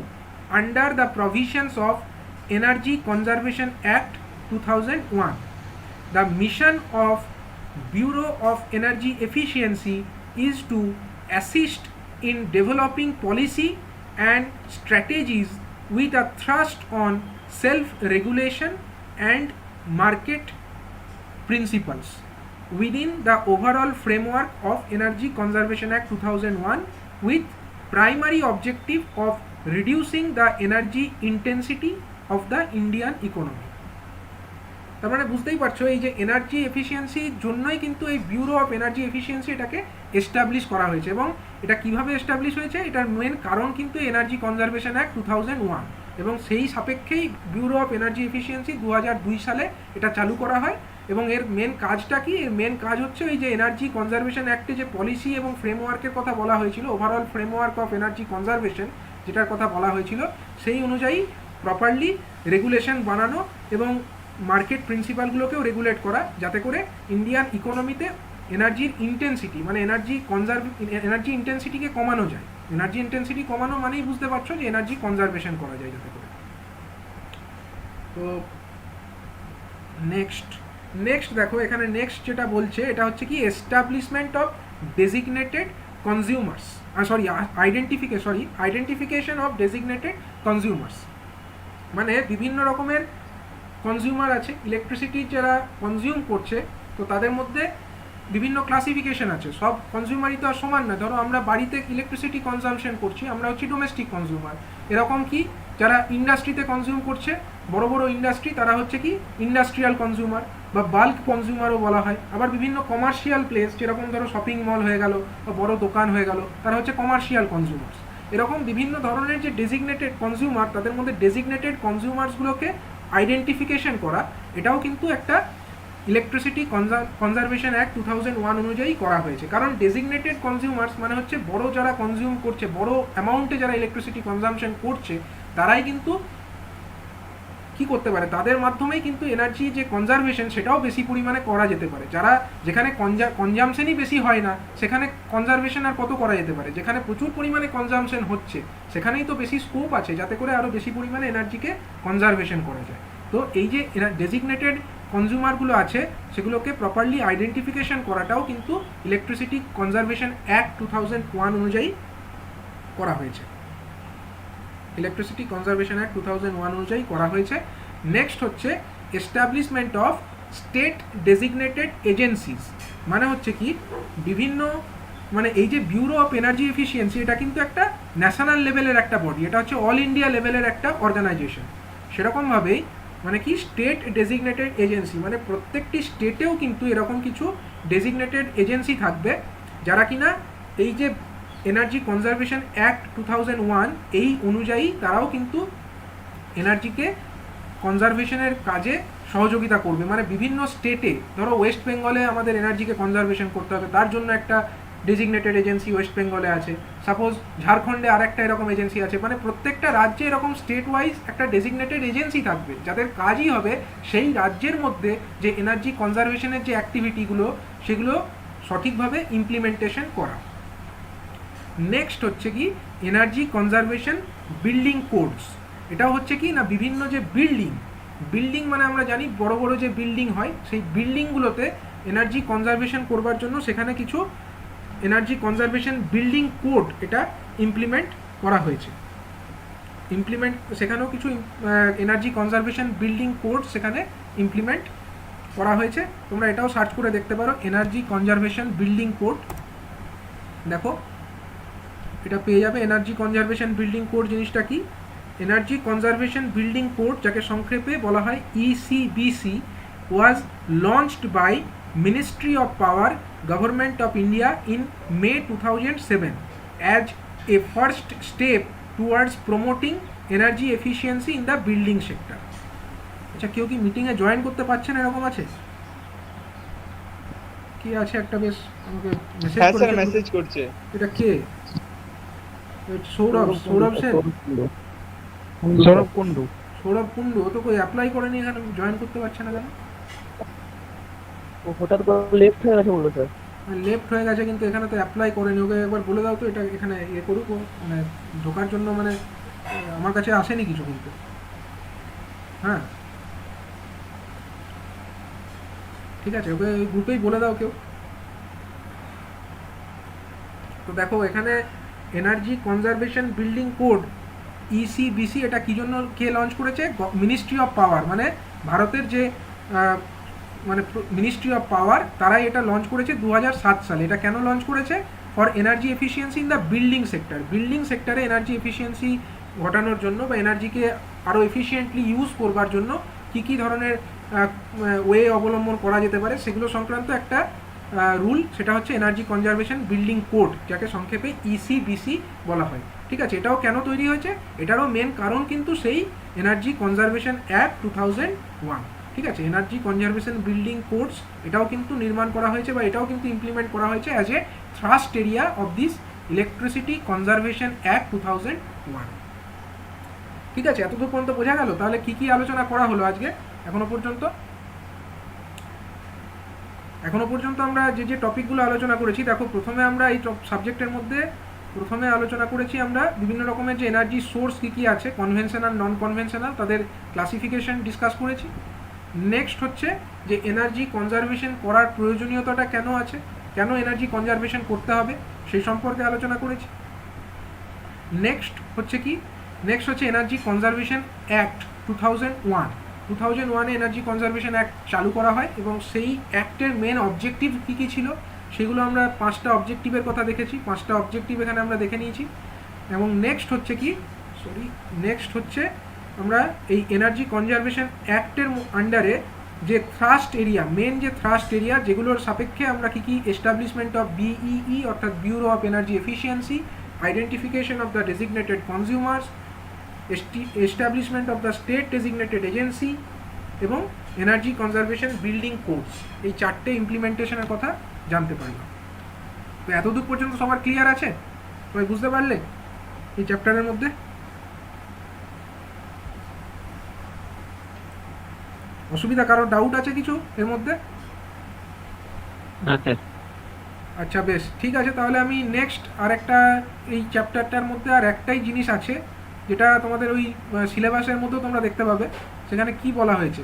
under the provisions of Energy Conservation Act 2001. The mission of Bureau of Energy Efficiency is to assist in developing policy and strategies with a thrust on self-regulation and market principles within the overall framework of Energy Conservation Act 2001, with primary objective of reducing the energy intensity of the Indian economy. তার মানে বুঝতেই পারছো এই যে energy এফিসিয়েন্সির জন্যই কিন্তু এই bureau of energy efficiency এটাকে এস্টাবলিশ করা হয়েছে। এবং এটা কিভাবে এস্টাবলিশ হয়েছে, এটার মেন কারণ কিন্তু এনার্জি কনজারভেশন অ্যাক্ট 2001, এবং সেই সাপেক্ষেই ব্যুরো অফ এনার্জি এফিসিয়েন্সি 2002 সালে এটা চালু করা হয়। এবং এর মেন কাজটা কি, এর মেন কাজ হচ্ছে ওই যে এনার্জি কনজারভেশন অ্যাক্টে যে পলিসি এবং ফ্রেমওয়ার্কের কথা বলা হয়েছিল, overall framework of energy conservation যেটার কথা বলা হয়েছিল, সেই অনুযায়ী প্রপারলি রেগুলেশন বানানো এবং মার্কেট প্রিন্সিপালগুলোকেও রেগুলেট করা, যাতে করে ইন্ডিয়ান ইকোনমিতে এনার্জির ইন্টেন্সিটি মানে এনার্জি ইন্টেন্সিটিকে কমানো যায়। এনার্জি ইন্টেন্সিটি কমানো মানেই বুঝতে পারছো যে এনার্জি কনজারভেশন করা যায় যাতে করে। তো নেক্সট দেখো এখানে নেক্সট যেটা বলছে এটা হচ্ছে কি establishment of designated consumers, identification of designated consumers. মানে বিভিন্ন রকমের কনজিউমার আছে, ইলেকট্রিসিটি যারা কনজিউম করছে, তো তাদের মধ্যে বিভিন্ন ক্লাসিফিকেশন আছে। সব কনজিউমারই তো আর সমান না। ধরো আমরা বাড়িতে ইলেকট্রিসিটি কনজামশন করছি, আমরা হচ্ছি ডোমেস্টিক কনজিউমার। এরকম কি যারা ইন্ডাস্ট্রিতে কনজিউম করছে, বড় বড় ইন্ডাস্ট্রি, তারা হচ্ছে কি ইন্ডাস্ট্রিয়াল কনজিউমার বা বাল্ক কনজিউমারও বলা হয়। আবার বিভিন্ন কমার্শিয়াল প্লেস, যেরকম ধরো শপিং মল হয়ে গেল বা বড় দোকান হয়ে গেল, তারা হচ্ছে কমার্শিয়াল কনজিউমার্স। এরকম বিভিন্ন ধরনের যে ডেজিগনেটেড কনজিউমার, তাদের মধ্যে ডেজিগনেটেড কনজিউমার্সগুলোকে আইডেন্টিফিকেশন করা, এটাও কিন্তু একটা ইলেকট্রিসিটি কনজারভেশন অ্যাক্ট 2001 অনুযায়ী করা হয়েছে। কারণ ডেজিগনেটেড কনজিউমার্স মানে হচ্ছে বড় যারা কনজিউম করছে, বড় অ্যামাউন্টে যারা ইলেকট্রিসিটি কনজামশন করছে, তারাই কিন্তু কি করতে পারে, তাদের মাধ্যমেই কিন্তু এনার্জি যে কনজারভেশন সেটাও বেশি পরিমাণে করা যেতে পারে। যারা যেখানে কনজামশনই বেশি হয় না, সেখানে কনজারভেশন আর কত করা যেতে পারে। যেখানে প্রচুর পরিমাণে কনজামশন হচ্ছে, সেখানেই তো বেশি স্কোপ আছে যাতে করে আরও বেশি পরিমাণে এনার্জিকে কনজারভেশন করা যায়। তো এই যে ডেজিগনেটেড কনজিউমারগুলো আছে, সেগুলোকে প্রপারলি আইডেন্টিফিকেশন করাটাও কিন্তু ইলেকট্রিসিটি কনজারভেশন অ্যাক্ট 2001 অনুযায়ী করা হয়েছে। ইলেকট্রিসিটি কনজারভেশন অ্যাক্ট 2001 অনুযায়ী করা হয়েছে। নেক্সট হচ্ছে establishment of state designated agencies. মানে হচ্ছে কি বিভিন্ন মানে এই যে ব্যুরো অফ এনার্জি এফিসিয়েন্সি, এটা কিন্তু একটা ন্যাশনাল লেভেলের একটা বডি, এটা হচ্ছে অল ইন্ডিয়া লেভেলের একটা অর্গানাইজেশন। সেরকমভাবেই মানে কি স্টেট ডেজিগনেটেড এজেন্সি, মানে প্রত্যেকটি স্টেটেও কিন্তু এরকম কিছু ডেজিগনেটেড এজেন্সি থাকবে, যারা কিনা এই যে এনার্জি কনজারভেশন অ্যাক্ট 2001 এই অনুযায়ী তারাও কিন্তু এনার্জিকে কনজারভেশনের কাজে সহযোগিতা করবে। মানে বিভিন্ন স্টেটে, ধরো ওয়েস্ট বেঙ্গলে আমাদের এনার্জিকে কনজারভেশন করতে হবে, তার জন্য একটা ডেজিগনেটেড এজেন্সি ওয়েস্ট বেঙ্গলে আছে। সাপোজ ঝাড়খণ্ডে আরেকটা এরকম এজেন্সি আছে। মানে প্রত্যেকটা রাজ্যে এরকম স্টেট ওয়াইজ একটা ডেজিগনেটেড এজেন্সি থাকবে, যাদের কাজই হবে সেই রাজ্যের মধ্যে যে এনার্জি কনজারভেশনের যে অ্যাক্টিভিটিগুলো, সেগুলো সঠিকভাবে ইমপ্লিমেন্টেশন করা। নেক্সট হচ্ছে কি এনার্জি কনজারভেশন বিল্ডিং কোডস। এটাও হচ্ছে কি না বিভিন্ন যে বিল্ডিং মানে আমরা জানি বড় বড় যে বিল্ডিং হয়, সেই বিল্ডিংগুলোতে এনার্জি কনজারভেশন করবার জন্য সেখানে কিছু এনার্জি কনজারভেশন বিল্ডিং কোড এটা ইমপ্লিমেন্ট করা হয়েছে। সেখানেও কিছু এনার্জি কনজারভেশন বিল্ডিং কোড সেখানে ইমপ্লিমেন্ট করা হয়েছে। তোমরা এটাও সার্চ করে দেখতে পারো, এনার্জি কনজারভেশন বিল্ডিং কোড। দেখো এটা পেয়ে যাবে। এনার্জি কনজারভেশন বিল্ডিং কোড জিনিসটা কি, এনার্জি কনজারভেশন বিল্ডিং কোড, যাকে সংক্ষেপে বলা হয় ECBC, was launched by ministry of power, government of India in May 2007 as a first step towards promoting energy efficiency in the building sector. আচ্ছা, কেউ কি মিটিংয়ে জয়েন করতে পারছে না, এরকম আছে কি? আছে একটা, বেশ আমাকে মেসেজ করছে। এটা কে? সৌরভ সেন, সৌরভ কুন্ডু। সৌরভ কুন্ডু। ও তো কই অ্যাপ্লাই করেনি, এখানে জয়েন করতে পারছে না কেন? ও হঠাৎ করে লেফট হয়ে গেছে বললো স্যার। লেফট হয়ে গেছে, কিন্তু এখানে তো অ্যাপ্লাই করেনি। ওকে একবার বলে দাও তো এটা এখানে ইয়ে করুক, মানে ঢোকার জন্য। মানে আমার কাছে আসেনি কিছু কিন্তু। হ্যাঁ ঠিক আছে, ওকে ওই গ্রুপেই বলে দাও কেউ। তো দেখো এখানে এনার্জি কনজারভেশন বিল্ডিং কোড ইসিবিসি, এটা কি জন্য কে লঞ্চ করেছে? মিনিস্ট্রি অফ পাওয়ার, মানে ভারতের যে মানে মিনিস্ট্রি অফ পাওয়ার, তারাই এটা লঞ্চ করেছে 2007 সালে। এটা কেন লঞ্চ করেছে? For energy efficiency in the building sector. Building সেক্টরে এনার্জি এফিসিয়েন্সি ঘটানোর জন্য বা এনার্জিকে আরও এফিশিয়েন্টলি ইউজ করবার জন্য কী কী ধরনের ওয়ে অবলম্বন করা যেতে পারে সেগুলো সংক্রান্ত একটা রুল, সেটা হচ্ছে এনার্জি কনজারভেশন বিল্ডিং কোড, যাকে সংক্ষেপে ইসিবিসি বলা হয়। ঠিক আছে, এটাও কেন তৈরি হয়েছে, এটারও মেন কারণ কিন্তু সেই এনার্জি কনজারভেশন অ্যাক্ট 2001। ঠিক আছে, এনার্জি কনজারভেশন বিল্ডিং কোডস এটাও কিন্তু নির্মাণ করা হয়েছে বা এটাও কিন্তু ইমপ্লিমেন্ট করা হয়েছে as a thrust area of this electricity conservation act 2001। ঠিক আছে, এতদূর পর্যন্ত বোঝা গেল তাহলে কি কি আলোচনা করা হলো আজকে এখনো পর্যন্ত আমরা যে টপিকগুলো আলোচনা করেছি। দেখো, প্রথমে আমরা এই সাবজেক্টের মধ্যে আলোচনা করেছি আমরা বিভিন্ন রকমের যে এনার্জি সোর্স কী কী আছে, কনভেনশনাল, নন কনভেনশনাল, তাদের ক্লাসিফিকেশন ডিসকাস করেছি। নেক্সট হচ্ছে যে এনার্জি কনজারভেশন করার প্রয়োজনীয়তাটা কেন আছে, কেন এনার্জি কনজারভেশন করতে হবে সেই সম্পর্কে আলোচনা করেছি। নেক্সট হচ্ছে energy conservation act 2001 energy conservation act চালু করা হয় এবং সেই অ্যাক্টের মেন অবজেক্টিভ কী কী ছিল সেগুলো আমরা 5টা অবজেক্টিভের কথা দেখেছি, 5টা অবজেক্টিভ এখানে আমরা দেখে নিয়েছি। এবং নেক্সট হচ্ছে আমরা এই এনার্জি কনজারভেশন অ্যাক্টের আন্ডারে যে থ্রাস্ট এরিয়া, মেন যে থ্রাস্ট এরিয়া যেগুলোর সাপেক্ষে আমরা কী কী এস্টাবলিশমেন্ট অফ বিইই অর্থাৎ bureau of energy efficiency, identification of the designated consumers, establishment of the state designated agency এবং এনার্জি কনজারভেশন বিল্ডিং কোডস, এই 4টে ইমপ্লিমেন্টেশনের কথা জানতে পারলাম। তো এতদূর পর্যন্ত সবার ক্লিয়ার আছে? সবাই বুঝতে পারলে এই চ্যাপ্টারের মধ্যে? অসুবিধা, কারোর ডাউট আছে কিছু এর মধ্যে? আচ্ছা, বেশ, ঠিক আছে। তাহলে আমি নেক্সট আরেকটা, এই চ্যাপ্টারটার মধ্যে আর একটাই জিনিস আছে যেটা তোমাদের ওই সিলেবাসের মধ্যেও তোমরা দেখতে পাবে। সেখানে কি বলা হয়েছে,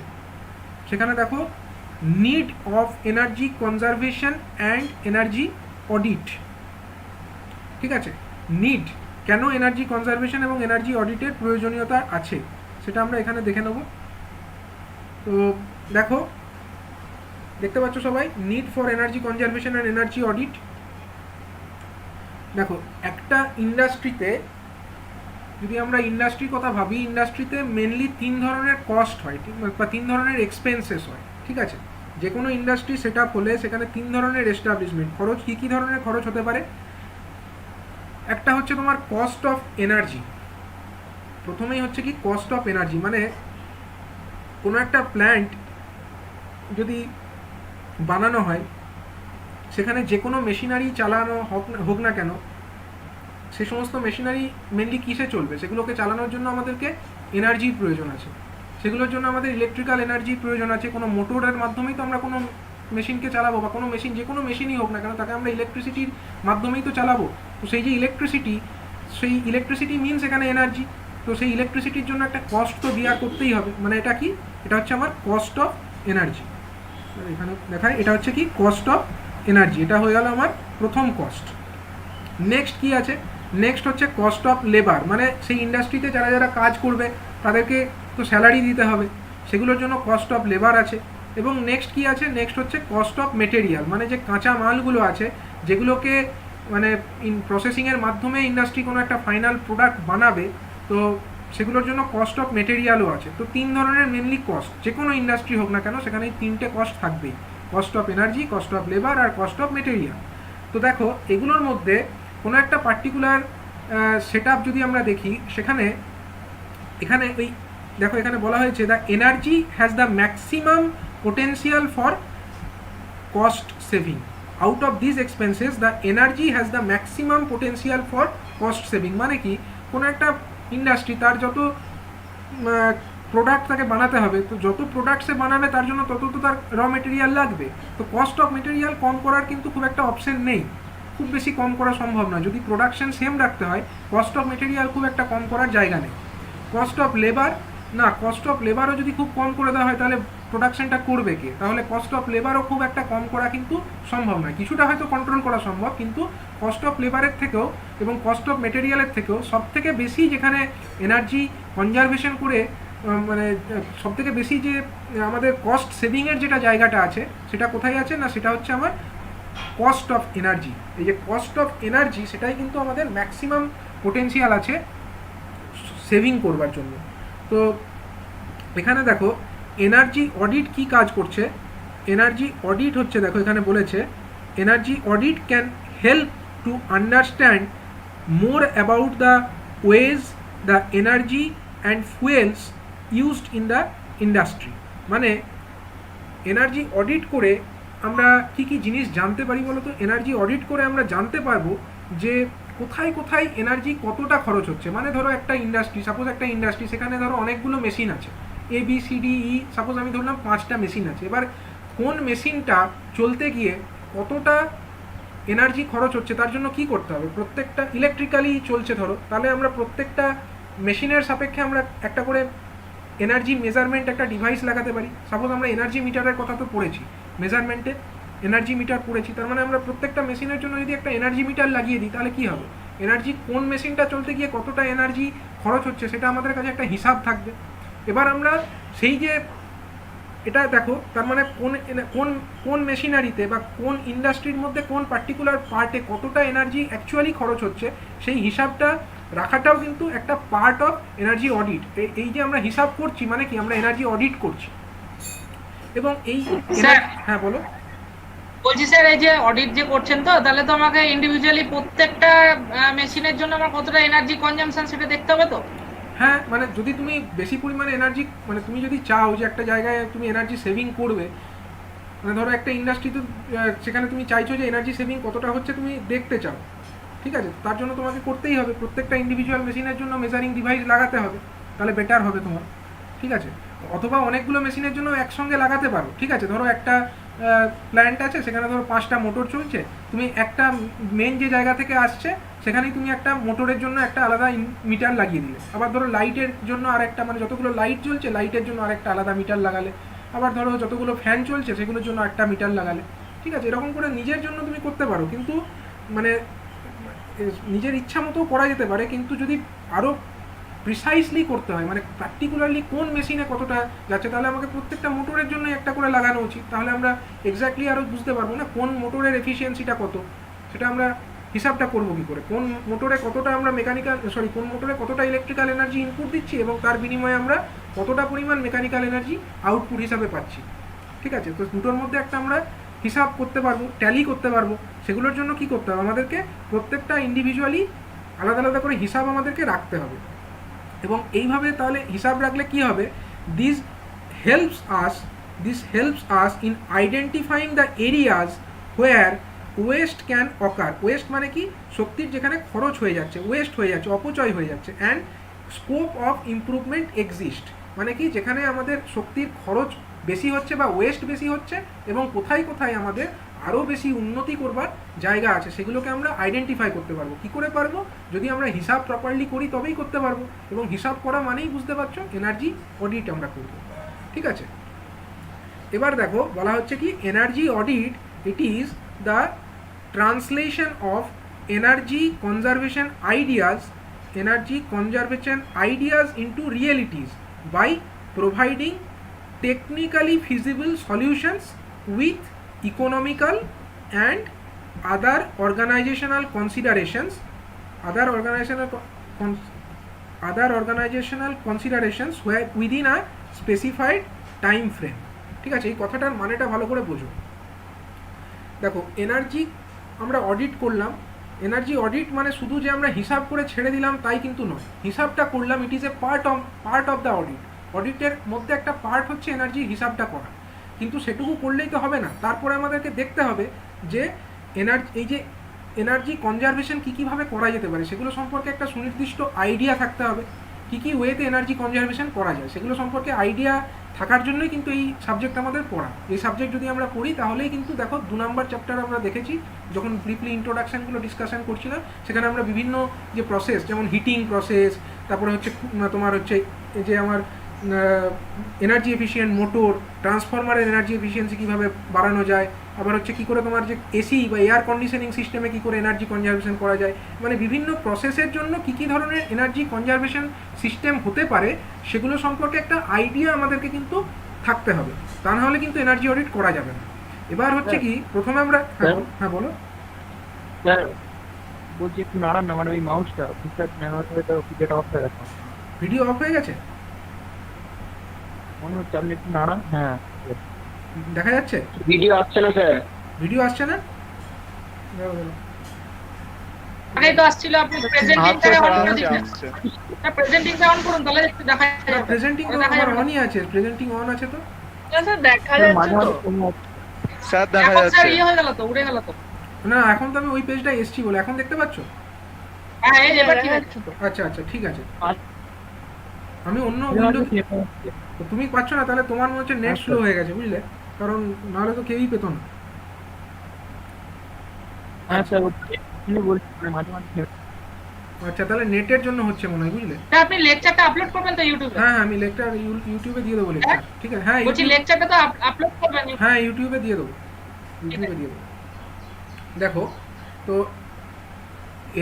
সেখানে দেখো, need of energy conservation and energy audit. ঠিক আছে, নিড, কেন এনার্জি কনজারভেশন এবং এনার্জি অডিটের প্রয়োজনীয়তা আছে সেটা আমরা এখানে দেখে নেব। তো দেখো, দেখতে পাচ্ছ সবাই, need for energy conservation and energy audit. দেখো, একটা ইন্ডাস্ট্রিতে যদি আমরা ইন্ডাস্ট্রির কথা ভাবি, ইন্ডাস্ট্রিতে মেনলি 3 ধরনের কস্ট হয়, বা 3 ধরনের এক্সপেন্সেস হয়। ঠিক আছে, যে কোনো ইন্ডাস্ট্রি সেট আপ হলে সেখানে 3 ধরনের এস্টাবলিশমেন্ট খরচ, কী ধরনের খরচ হতে পারে। একটা হচ্ছে তোমার কস্ট অফ এনার্জি। প্রথমেই হচ্ছে কি কস্ট অফ এনার্জি, মানে কোনো একটা প্ল্যান্ট যদি বানানো হয়, সেখানে যে কোনো মেশিনারি চালানো হোক না কেন, সে সমস্ত মেশিনারি মেনলি কিসে চলবে, সেগুলোকে চালানোর জন্য আমাদেরকে এনার্জির প্রয়োজন আছে। সেগুলোর জন্য আমাদের ইলেকট্রিক্যাল এনার্জির প্রয়োজন আছে। কোনো মোটরের মাধ্যমেই তো আমরা কোনো মেশিনকে চালাবো, বা কোনো মেশিন, যে কোনো মেশিনই হোক না কেন, তাকে আমরা ইলেকট্রিসিটির মাধ্যমেই তো চালাবো। তো সেই যে ইলেকট্রিসিটি মিনস এখানে এনার্জি। তো সেই ইলেকট্রিসিটির জন্য একটা কস্ট তো বিয়ার করতেই হবে। মানে এটা কি, এটা হচ্ছে আমার কস্ট অফ এনার্জি। এখানে দেখায়, এটা হচ্ছে কি কস্ট অফ এনার্জি, এটা হয়ে গেল আমার প্রথম কস্ট। নেক্সট কি আছে, নেক্সট হচ্ছে কস্ট অফ লেবার, মানে সেই ইন্ডাস্ট্রিতে যারা যারা কাজ করবে তাদেরকে তো স্যালারি দিতে হবে, সেগুলোর জন্য কস্ট অফ লেবার আছে। এবং নেক্সট কি আছে, নেক্সট হচ্ছে কস্ট অফ মেটেরিয়াল, মানে যে কাঁচা মালগুলো আছে যেগুলোকে মানে প্রসেসিংয়ের মাধ্যমে ইন্ডাস্ট্রি কোনো একটা ফাইনাল প্রোডাক্ট বানাবে, তো সেগুলোর জন্য কস্ট অফ মেটেরিয়ালও আছে। তো 3 ধরনের মেনলি কস্ট, যে কোনো ইন্ডাস্ট্রি হোক না কেন সেখানে 3টে কস্ট থাকবেই, cost of energy, cost of labour আর কস্ট অফ মেটেরিয়াল। তো দেখো, এগুলোর মধ্যে কোনো একটা পার্টিকুলার সেট আপ যদি আমরা দেখি, এখানে ওই দেখো, এখানে বলা হয়েছে the energy has the maximum potential for cost saving. Out of this expenses the energy has the maximum potential for cost saving. মানে কি, কোনো একটা ইন্ডাস্ট্রি তার যত প্রোডাক্ট তাকে বানাতে হবে, তো যত প্রোডাক্ট সে বানাবে তার জন্য তত তো তার র মেটেরিয়াল লাগবে। তো কস্ট অফ মেটেরিয়াল কম করার কিন্তু খুব একটা অপশন নেই, খুব বেশি কম করা সম্ভব নয়। যদি প্রোডাকশন সেম রাখতে হয়, কস্ট অফ মেটেরিয়াল খুব একটা কম করার জায়গা নেই। কস্ট অফ লেবার, না, কস্ট অফ লেবারও যদি খুব কম করে দেওয়া হয় তাহলে প্রোডাকশনটা করবে কে, তাহলে কস্ট অফ লেবারও খুব একটা কম করা কিন্তু সম্ভব নয়। কিছুটা হয়তো কন্ট্রোল করা সম্ভব, কিন্তু কস্ট অফ লেবারের থেকেও এবং কস্ট অফ মেটেরিয়ালের থেকেও সবথেকে বেশি যেখানে এনার্জি কনজারভেশন করে মানে সবথেকে বেশি যে আমাদের কস্ট সেভিংয়ের যেটা জায়গাটা আছে, সেটা কোথায় আছে না, সেটা হচ্ছে আমার কস্ট অফ এনার্জি। এই যে কস্ট অফ এনার্জি, সেটাই কিন্তু আমাদের ম্যাক্সিমাম পোটেনশিয়াল আছে সেভিং করবার জন্য। তো এখানে দেখো এনার্জি অডিট কি কাজ করছে। এনার্জি অডিট হচ্ছে, দেখো এখানে বলেছে energy audit can help to understand more about the ways the energy and fuels used in the industry. মানে এনার্জি অডিট করে আমরা কি কি জিনিস জানতে পারি বলো তো? এনার্জি অডিট করে আমরা জানতে পারবো যে কোথায় কোথায় এনার্জি কতটা খরচ হচ্ছে। মানে ধরো একটা ইন্ডাস্ট্রি, সাপোজ একটা ইন্ডাস্ট্রি, সেখানে ধরো অনেকগুলো মেশিন আছে, ABCDE, সাপোজ আমি ধরলাম 5টা মেশিন আছে। এবার কোন মেশিনটা চলতে গিয়ে কতটা এনার্জি খরচ হচ্ছে তার জন্য কি করতে হবে? প্রত্যেকটা ইলেকট্রিক্যালি চলছে ধরো, তাহলে আমরা প্রত্যেকটা মেশিনের সাপেক্ষে আমরা একটা করে এনার্জি মেজারমেন্ট একটা ডিভাইস লাগাতে পারি। সাপোজ আমরা এনার্জি মিটারের কথা তো পড়েছি, মেজারমেন্টে এনার্জি মিটার পড়েছি, তার মানে আমরা প্রত্যেকটা মেশিনের জন্য যদি একটা এনার্জি মিটার লাগিয়ে দিই তাহলে কি হবে? এনার্জি কোন মেশিনটা চলতে গিয়ে কতটা এনার্জি খরচ হচ্ছে সেটা আমাদের কাছে একটা হিসাব থাকবে। এবার আমরা সেই যে এটা দেখো, তার মানে কোন কোন মেশিনারিতে বা কোন ইন্ডাস্ট্রির মধ্যে কোন পার্টিকুলার পার্টে কতটা এনার্জি অ্যাকচুয়ালি খরচ হচ্ছে সেই হিসাবটা রাখাটাও কিন্তু একটা পার্ট অফ এনার্জি অডিট। এই যে আমরা হিসাব করছি মানে কি, আমরা এনার্জি অডিট করছি। এবং এই স্যার, হ্যাঁ বলো। বলছি স্যার, এই যে অডিট যে করছেন, তো তাহলে তো আমাকে ইন্ডিভিজুয়ালি প্রত্যেকটা মেশিনের জন্য আমার কতটা এনার্জি কনজাম্পশন সেটা দেখতে হবে তো? হ্যাঁ, মানে যদি তুমি বেশি পরিমাণে এনার্জি, মানে তুমি যদি চাও যে একটা জায়গায় তুমি এনার্জি সেভিং করবে, মানে ধরো একটা ইন্ডাস্ট্রিতে সেখানে তুমি চাইছো যে এনার্জি সেভিং কতটা হচ্ছে তুমি দেখতে চাও, ঠিক আছে, তার জন্য তোমাকে করতেই হবে প্রত্যেকটা ইন্ডিভিজুয়াল মেশিনের জন্য মেজারিং ডিভাইস লাগাতে হবে, তাহলে বেটার হবে তোমার, ঠিক আছে। অথবা অনেকগুলো মেশিনের জন্য একসঙ্গে লাগাতে পারো, ঠিক আছে। ধরো একটা প্ল্যান্ট আছে, সেখানে ধরো 5টা মোটর চলছে, তুমি একটা মেন যে জায়গা থেকে আসছে সেখানেই তুমি একটা মোটরের জন্য একটা আলাদা মিটার লাগিয়ে দিলে। আবার ধরো লাইটের জন্য আরেকটা, মানে যতগুলো লাইট চলছে লাইটের জন্য আরেকটা আলাদা মিটার লাগালে। আবার ধরো যতগুলো ফ্যান চলছে সেগুলোর জন্য একটা মিটার লাগালে, ঠিক আছে। এরকম করে নিজের জন্য তুমি করতে পারো, কিন্তু মানে নিজের ইচ্ছা মতো করা যেতে পারে, কিন্তু যদি আরও প্রিসাইসলি করতে হয়, মানে পার্টিকুলারলি কোন মেশিনে কতটা যাচ্ছে, তাহলে আমাকে প্রত্যেকটা মোটরের জন্য একটা করে লাগানো উচিত। তাহলে আমরা এক্স্যাক্টলি আরও বুঝতে পারবো না কোন মোটরের এফিসিয়েন্সিটা কত, সেটা আমরা হিসাবটা করবো কী করে, কোন মোটরে কতটা আমরা কোন মোটরে কতটা ইলেকট্রিক্যাল এনার্জি ইনপুট দিচ্ছি এবং তার বিনিময়ে আমরা কতটা পরিমাণ মেকানিক্যাল এনার্জি আউটপুট হিসাবে পাচ্ছি, ঠিক আছে। তো দুটোর মধ্যে একটা আমরা হিসাব করতে পারবো, ট্যালি করতে পারবো। সেগুলোর জন্য কি করতে হবে? আমাদেরকে প্রত্যেকটা ইন্ডিভিজুয়ালি আলাদা আলাদা করে হিসাব আমাদেরকে রাখতে হবে। এবং এইভাবে তাহলে হিসাব রাখলে কি হবে, this helps us in identifying the areas where West can ochre. West মানে কি? শক্তির যেখানে খরচ হয়ে যাচ্ছে, ওয়েস্ট হয়ে যাচ্ছে, অপচয় হয়ে যাচ্ছে। And scope of improvement exist, মানে কি যেখানে আমাদের শক্তির খরচ বেশি হচ্ছে বা ওয়েস্ট বেশি হচ্ছে এবং কোথায় কোথায় আমাদের আরও বেশি উন্নতি করবার জায়গা আছে, সেগুলোকে আমরা আইডেন্টিফাই করতে পারবো। কী করে পারবো? যদি আমরা হিসাব প্রপারলি করি তবেই করতে পারবো। এবং হিসাব করা মানেই বুঝতে পারছো এনার্জি অডিট আমরা করবো, ঠিক আছে। এবার দেখো বলা হচ্ছে কি, energy audit it is the translation of energy conservation ideas into realities by providing technically feasible solutions with economical and other organizational considerations where within a specified time frame, ঠিক আছে। এই কথাটার মানেটা ভালো করে বোঝো। দেখো এনার্জি আমরা অডিট করলাম, এনার্জি অডিট মানে শুধু যে আমরা হিসাব করে ছেড়ে দিলাম তাই কিন্তু নয়। হিসাবটা করলাম, it is a part of the audit. অডিটের মধ্যে একটা পার্ট হচ্ছে এনার্জির হিসাবটা করা, কিন্তু সেটুকু করলেই তো হবে না। তারপরে আমাদেরকে দেখতে হবে যে এই যে এনার্জি কনজারভেশন কীভাবে করা যেতে পারে সেগুলো সম্পর্কে একটা সুনির্দিষ্ট আইডিয়া থাকতে হবে। কী ওয়েতে এনার্জি কনজারভেশন করা যায় সেগুলো সম্পর্কে আইডিয়া থাকার জন্যই কিন্তু এই সাবজেক্ট আমাদের পড়া। এই সাবজেক্ট যদি আমরা পড়ি তাহলেই কিন্তু দেখো 2 নম্বর চ্যাপ্টার আমরা দেখেছি যখন ব্রিফলি ইন্ট্রোডাকশানগুলো ডিসকাশন করছিলাম, সেখানে আমরা বিভিন্ন যে প্রসেস, যেমন হিটিং প্রসেস, তারপরে হচ্ছে তোমার হচ্ছে এই যে আমার এনার্জি এফিশিয়েন্ট মোটর, ট্রান্সফরমারের এনার্জি এফিশিয়েন্সি কীভাবে বাড়ানো যায়, আবার হচ্ছে কী করে তোমার যে এসি বা এয়ার কন্ডিশনিং সিস্টেমে কী করে এনার্জি কনজারভেশন করা যায়, মানে বিভিন্ন প্রসেসের জন্য কী ধরনের এনার্জি কনজারভেশন সিস্টেম হতে পারে সেগুলো সম্পর্কে একটা আইডিয়া আমাদেরকে কিন্তু থাকতে হবে, তা নাহলে কিন্তু এনার্জি অডিট করা যাবে না। এবার হচ্ছে কি, প্রথমে আমরা হ্যাঁ বলো। স্যার বলছি একটু নাড়ান না, মানে ওই মাউসটা যেটা অফ হয়ে গেছে। ভিডিও অফ হয়ে গেছে? মনে হচ্ছে আপনি একটু নাড়ান। হ্যাঁ, দেখা যাচ্ছে? ভিডিও আসছে না স্যার। ভিডিও আসছে না? দাঁড়াও, দাঁড়াও। আগেই তো আসছিল, আপনি প্রেজেন্টিংটা অন করে দিন। প্রেজেন্টিংটা অন করুন, তাহলে একটু দেখা যাবে। প্রেজেন্টিং তো দেখা আমার যাবে না। অনই আছে, প্রেজেন্টিং অন আছে তো। স্যার দেখা স্যার যাচ্ছে মাঝে তো। মাঝে কমে যাচ্ছে। স্যার দেখা এখন স্যার যাচ্ছে। ইয়ে হয়ে গেল তো, উড়ে গেল তো। না, এখন তো আমি ওই পেজটা এসছি বলে, এখন দেখতে পাচ্ছ? হ্যাঁ, এই যে এবার ঠিক আছে তো। আচ্ছা আচ্ছা, ঠিক আছে। মাঝে আমি অন্য মাঝে উইন্ডো, কেমে যাচ্ছে। তুমি পাচ্ছ না, তাহলে তোমার মনে হচ্ছে নেট আচ্ছা। স্লো হয়ে গেছে, বুঝলে? কারণ নাহলে তো কেউই পেতো না। হ্যাঁ স্যার, আপনি বলছি মাঝে মাঝে কেমে- আচ্ছা, তাহলে নেটের জন্য হচ্ছে মনে হয়, বুঝলে? স্যার আপনি লেকচারটা আপলোড করবেন তো ইউটিউবে? হ্যাঁ হ্যাঁ, আমি লেকচার ইউটিউবে দিয়ে দেবো লেকচার, ঠিক আছে? হ্যাঁ বলছি ইউটিউব, লেকচারটা তো আপলোড করবেন। হ্যাঁ ইউটিউবে দিয়ে দেবো, ইউটিউবে দিয়ে দেবো। দেখো, তো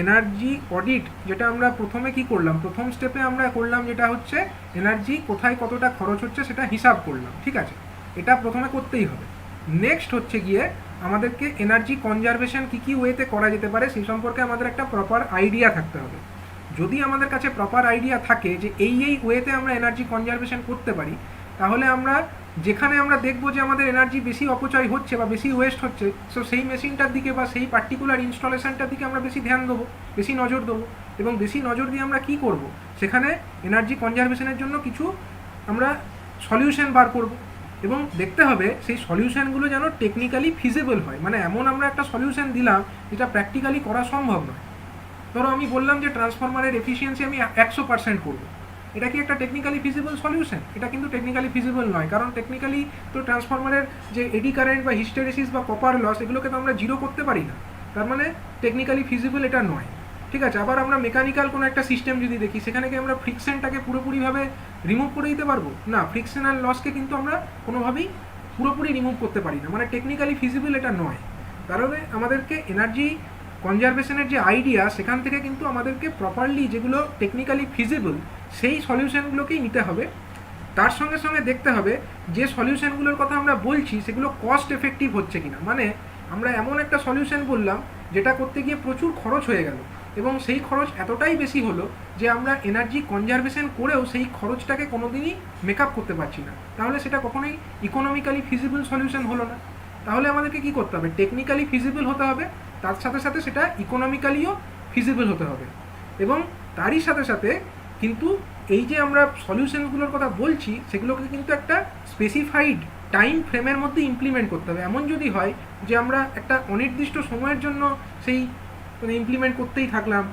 এনার্জি অডিট যেটা আমরা প্রথমে কি করলাম, প্রথম স্টেপে আমরা করলাম যেটা হচ্ছে এনার্জি কোথায় কতটা খরচ হচ্ছে সেটা হিসাব করলাম, ঠিক আছে? এটা প্রথমে করতেই হবে। নেক্সট হচ্ছে গিয়ে আমাদেরকে এনার্জি কনজারভেশন কী কী ওয়েতে করা যেতে পারে সেই সম্পর্কে আমাদের একটা প্রপার আইডিয়া থাকতে হবে। যদি আমাদের কাছে প্রপার আইডিয়া থাকে যে এই ওয়েতে আমরা এনার্জি কনজারভেশন করতে পারি, তাহলে আমরা যেখানে আমরা দেখবো যে আমাদের এনার্জি বেশি অপচয় হচ্ছে বা বেশি ওয়েস্ট হচ্ছে, সো সেই মেশিনটার দিকে বা সেই পার্টিকুলার ইনস্টলেশনটার দিকে আমরা বেশি ধ্যান দেবো, বেশি নজর দেবো। এবং বেশি নজর দিয়ে আমরা কি করব, সেখানে এনার্জি কনজারভেশনের জন্য কিছু আমরা সলিউশন বার করব। এবং দেখতে হবে সেই সলিউশনগুলো যেন টেকনিক্যালি ফিজিবল হয়, মানে এমন আমরা একটা সলিউশন দিলাম যেটা প্র্যাকটিক্যালি করা সম্ভব নয়। ধরো আমি বললাম যে ট্রান্সফরমারের এফিসিয়েন্সি আমি 100% করবো, এটা কি একটা টেকনিক্যালি ফিজিবল সলিউশন? এটা কিন্তু টেকনিক্যালি ফিজিবল নয়, কারণ টেকনিক্যালি তো ট্রান্সফরমারের যে এডি কারেন্ট বা হিস্টেরিসিস বা কপার লস এগুলোকে তো আমরা জিরো করতে পারি না, তার মানে টেকনিক্যালি ফিজিবল এটা নয়, ঠিক আছে? আবার আমরা মেকানিক্যাল কোনো একটা সিস্টেম যদি দেখি, সেখানে কি আমরা ফ্রিকশনটাকে পুরোপুরিভাবে রিমুভ করে দিতে পারবো না? ফ্রিকশনাল লসকে কিন্তু আমরা কোনোভাবেই পুরোপুরি রিমুভ করতে পারি না, মানে টেকনিক্যালি ফিজিবল এটা নয়। কারণে আমাদেরকে এনার্জি কনজারভেশনের যে আইডিয়া, সেখান থেকে কিন্তু আমাদেরকে প্রপারলি যেগুলো টেকনিক্যালি ফিজিবল সেই সলিউশনগুলোকেই নিতে হবে। তার সঙ্গে সঙ্গে দেখতে হবে যে সলিউশনগুলোর কথা আমরা বলছি সেগুলো কস্ট এফেক্টিভ হচ্ছে কিনা, মানে আমরা এমন একটা সলিউশন বললাম যেটা করতে গিয়ে প্রচুর খরচ হয়ে গেল এবং সেই খরচ এতটাই বেশি হলো যে আমরা এনার্জি কনজারভেশন করেও সেই খরচটাকে কোনোদিনই মেকআপ করতে পারছি না, তাহলে সেটা কখনোই ইকোনমিক্যালি ফিজিবল সলিউশন হলো না। তাহলে আমাদেরকে কী করতে হবে, টেকনিক্যালি ফিজিবল হতে হবে, তার সাথে সাথে সেটা ইকোনমিক্যালিও ফিজিবল হতে হবে। এবং তারই সাথে সাথে কিন্তু এই যে আমরা সলিউশনগুলোর কথা বলছি সেগুলোকে কিন্তু একটা স্পেসিফাইড টাইম ফ্রেমের মধ্যে ইমপ্লিমেন্ট করতে হবে। এমন যদি হয় যে আমরা একটা অনির্দিষ্ট সময়ের জন্য সেই মানে ইমপ্লিমেন্ট করতেই থাকলাম,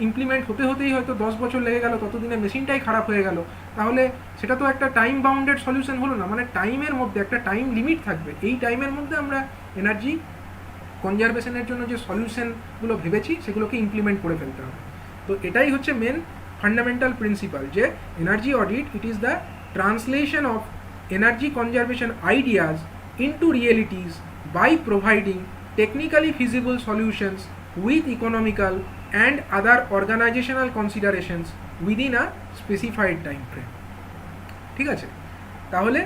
ইমপ্লিমেন্ট হতে হতেই হয়তো 10 বছর লেগে গেল, ততদিনে মেশিনটাই খারাপ হয়ে গেল, তাহলে সেটা তো একটা টাইম বাউন্ডেড সলিউশন হলো না। মানে টাইমের মধ্যে একটা টাইম লিমিট থাকবে, এই টাইমের মধ্যে আমরা এনার্জি কনজারভেশনের জন্য যে সলিউশনগুলো ভেবেছি সেগুলোকে ইমপ্লিমেন্ট করে ফেলতে হবে। তো এটাই হচ্ছে মেন ফান্ডামেন্টাল প্রিন্সিপাল, যে energy audit it is the translation of energy conservation ideas into realities by providing technically feasible solutions with economical and other organizational considerations within a specified time frame. ঠিক আছে? তাহলে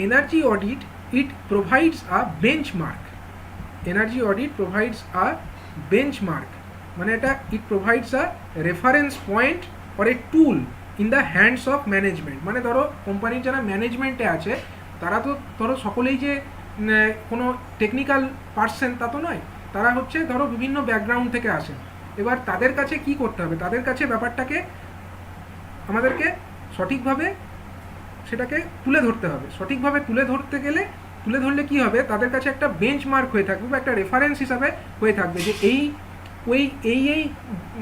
energy audit it provides a benchmark, energy audit provides a benchmark, মানে এটা it provides a reference point or a tool in the hands of management. মানে ধরো কোম্পানির যারা ম্যানেজমেন্টে আছে তারা তো ধরো সকলেই যে কোনো টেকনিক্যাল পার্সন তা তো নয়, তারা হচ্ছে ধরো বিভিন্ন ব্যাকগ্রাউন্ড থেকে আসেন। এবার তাদের কাছে কি করতে হবে, তাদের কাছে ব্যাপারটাকে আমাদেরকে সঠিকভাবে সেটাকে তুলে ধরতে হবে। সঠিকভাবে তুলে ধরতে গেলে, তুলে ধরলে কি হবে, তাদের কাছে একটা বেঞ্চমার্ক হয়ে থাকবে বা একটা রেফারেন্স হিসাবে হয়ে থাকবে যে এই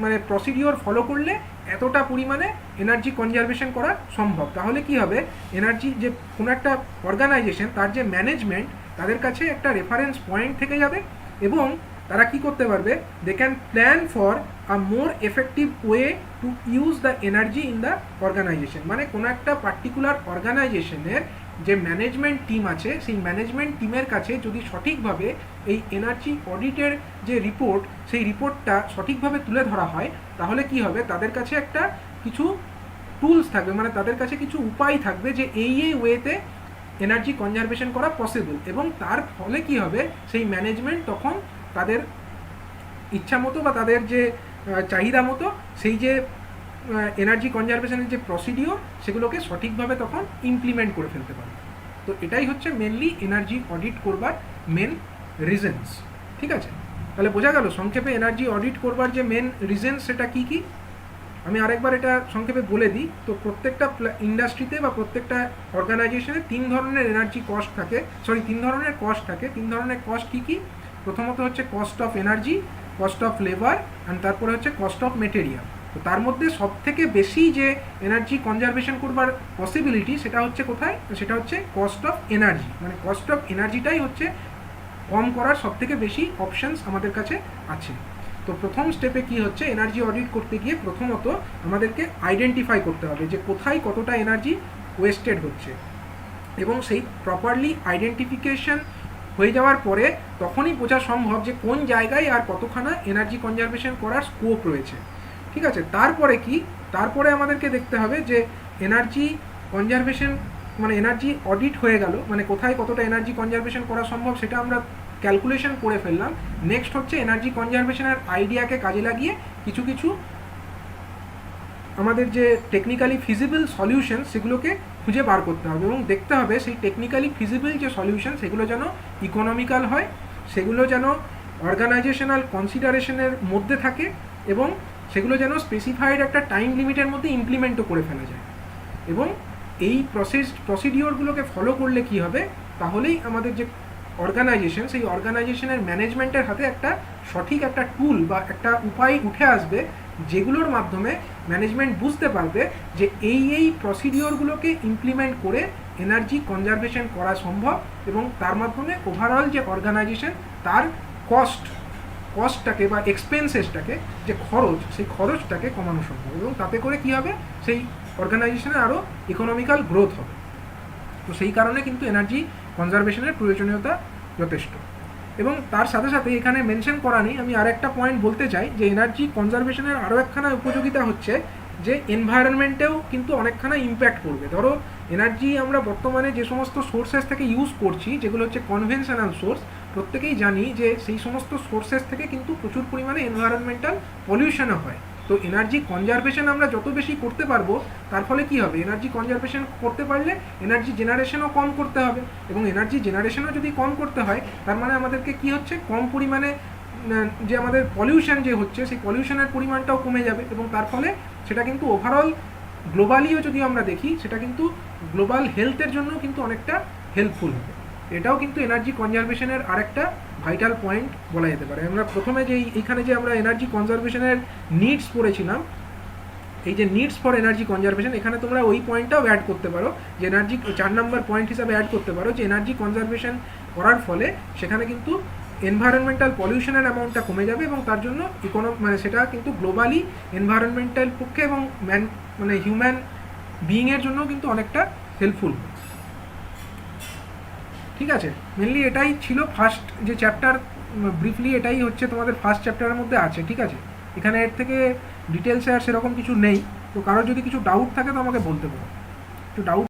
মানে প্রসিডিওর ফলো করলে এতটা পরিমাণে এনার্জি কনজারভেশন করা সম্ভব। তাহলে কি হবে, এনার্জি যে কোনো একটা অর্গানাইজেশন তার যে ম্যানেজমেন্ট, তাদের কাছে একটা রেফারেন্স পয়েন্ট থেকে যাবে এবং তারা কি করতে পারবে, they can plan for a more effective way to use the energy in the organization. মানে কোনো একটা পার্টিকুলার অর্গানাইজেশনের যে ম্যানেজমেন্ট টিম আছে, সেই ম্যানেজমেন্ট টিমের কাছে যদি সঠিকভাবে এই এনার্জি অডিটের যে রিপোর্ট, সেই রিপোর্টটা সঠিকভাবে তুলে ধরা হয়, তাহলে কি হবে, তাদের কাছে একটা কিছু টুলস থাকবে, মানে তাদের কাছে কিছু উপায় থাকবে যে এই ওয়েতে এনার্জি কনজারভেশন করা পসিবল। এবং তার ফলে কি হবে, সেই ম্যানেজমেন্ট তখন তাদের ইচ্ছা মতো বা তাদের যে চাহিদা মতো সেই যে এনার্জি কনজারভেশনের যে প্রসিডিওর সেগুলোকে সঠিকভাবে তখন ইমপ্লিমেন্ট করে ফেলতে পারবে। তো এটাই হচ্ছে মেনলি এনার্জি অডিট করবার মেন রিজনস। ঠিক আছে, তাহলে বোঝা গেল সংক্ষেপে এনার্জি অডিট করবার যে মেন রিজনস সেটা কি কি। আমি আরেকবার এটা সংক্ষেপে বলে দিই। তো প্রত্যেকটা ইন্ডাস্ট্রিতে বা প্রত্যেকটা অর্গানাইজেশনে তিন ধরনের এনার্জি কস্ট থাকে, তিন ধরনের কস্ট থাকে। তিন ধরনের কস্ট কী কী? প্রথমত হচ্ছে cost of energy, cost of labour and তারপরে হচ্ছে কস্ট অফ মেটেরিয়াল। তো তার মধ্যে সবথেকে বেশি যে এনার্জি কনজারভেশন করবার পসিবিলিটি সেটা হচ্ছে কোথায়? সেটা হচ্ছে কস্ট অফ এনার্জি। মানে কস্ট অফ এনার্জিটাই হচ্ছে কম করার সবথেকে বেশি অপশানস আমাদের কাছে আছে। তো প্রথম স্টেপে কি হচ্ছে, এনার্জি অডিট করতে গিয়ে প্রথমত আমাদেরকে আইডেন্টিফাই করতে হবে যে কোথায় কতটা এনার্জি ওয়েস্টেড হচ্ছে, এবং সেই প্রপারলি আইডেন্টিফিকেশন হয়ে যাওয়ার পরে তখনই বোঝা সম্ভব যে কোন জায়গায় আর কতখানা এনার্জি কনজারভেশন করার স্কোপ রয়েছে। ঠিক আছে, তারপরে কি? তারপরে আমাদেরকে দেখতে হবে যে এনার্জি কনজারভেশন মানে এনার্জি অডিট হয়ে গেল, মানে কোথায় কতটা এনার্জি কনজারভেশন করা সম্ভব সেটা আমরা ক্যালকুলেশন করে ফেললাম। নেক্সট হচ্ছে এনার্জি কনজারভেশনের আইডিয়াকে কাজে লাগিয়ে কিছু কিছু আমাদের যে টেকনিক্যালি ফিজিবল সলিউশন সেগুলোকে খুঁজে বার করতে হবে, এবং দেখতে হবে সেই টেকনিক্যালি ফিজিবল যে সলিউশন সেগুলো যেন ইকোনমিক্যাল হয়, সেগুলো যেন অর্গানাইজেশনাল কনসিডারেশনের মধ্যে থাকে, এবং সেগুলো যেন স্পেসিফাইড একটা টাইম লিমিটের মধ্যে ইমপ্লিমেন্টও করে ফেলা যায়। এবং এই প্রসিডিওরগুলোকে ফলো করলে কি হবে, তাহলেই আমাদের যে অর্গানাইজেশন সেই অর্গানাইজেশনের ম্যানেজমেন্টের হাতে একটা সঠিক একটা টুল বা একটা উপায় উঠে আসবে, যেগুলোর মাধ্যমে ম্যানেজমেন্ট বুঝতে পারবে যে এই প্রসিডিওরগুলোকে ইমপ্লিমেন্ট করে এনার্জি কনজারভেশন করা সম্ভব, এবং তার মাধ্যমে ওভারঅল যে অর্গানাইজেশন তার কস্টটাকে বা এক্সপেন্সেসটাকে যে খরচ সেই খরচটাকে কমানো সম্ভব, এবং তাতে করে কি হবে, সেই অর্গানাইজেশনের আরও ইকোনমিক্যাল গ্রোথ হবে। তো সেই কারণে কিন্তু এনার্জি কনজারভেশনের প্রয়োজনীয়তা যথেষ্ট। এবং তার সাথে সাথে এখানে মেনশন করা নেই, আমি আরেকটা পয়েন্ট বলতে চাই যে এনার্জি কনজারভেশনের আরও একখানা উপযোগিতা হচ্ছে যে এনভায়রনমেন্টেও কিন্তু অনেকখানা ইম্প্যাক্ট পড়বে। ধরো এনার্জি আমরা বর্তমানে যে সমস্ত সোর্সেস থেকে ইউজ করছি, যেগুলো হচ্ছে কনভেনশনাল সোর্স, প্রত্যেকেই জানি যে সেই সমস্ত সোর্সেস থেকে কিন্তু প্রচুর পরিমাণে এনভায়রনমেন্টাল পলিউশনও হয়। তো এনার্জি কনজারভেশন আমরা যত বেশি করতে পারবো তার ফলে কি হবে, এনার্জি কনজারভেশন করতে পারলে এনার্জি জেনারেশনও কম করতে হবে, এবং এনার্জি জেনারেশনও যদি কম করতে হয় তার মানে আমাদেরকে কি হচ্ছে, কম পরিমাণে যে আমাদের পলিউশন যে হচ্ছে সেই পলিউশনের পরিমাণটাও কমে যাবে, এবং তার ফলে সেটা কিন্তু ওভারঅল গ্লোবালিও যদি আমরা দেখি সেটা কিন্তু গ্লোবাল হেলথের জন্য কিন্তু অনেকটা হেল্পফুল হবে। এটাও কিন্তু এনার্জি কনজারভেশনের আরেকটা ভাইটাল পয়েন্ট বলা যেতে পারে। আমরা প্রথমে যে এইখানে যে আমরা এনার্জি কনজারভেশনের নিডস পড়েছিলাম, এই যে নিডস ফর এনার্জি কনজারভেশন, এখানে তোমরা ওই পয়েন্টটাও অ্যাড করতে পারো যে এনার্জি 4 নম্বর পয়েন্ট হিসাবে অ্যাড করতে পারো যে এনার্জি কনজারভেশন করার ফলে সেখানে কিন্তু এনভায়রনমেন্টাল পলিউশনের অ্যামাউন্টটা কমে যাবে, এবং তার জন্য মানে সেটা কিন্তু গ্লোবালি এনভায়রনমেন্টাল পক্ষে এবং মানে হিউম্যান বিইংয়ের জন্য কিন্তু অনেকটা হেল্পফুল। ঠিক আছে, মেনলি এটাই ছিল ফার্স্ট যে চ্যাপ্টার, ব্রিফলি এটাই হচ্ছে তোমাদের ফার্স্ট চ্যাপ্টারের মধ্যে আছে। ঠিক আছে, এখানে এর থেকে ডিটেলসে আর সেরকম কিছু নেই। তো কারোর যদি কিছু ডাউট থাকে তো আমাকে বলতে পারো, একটু ডাউট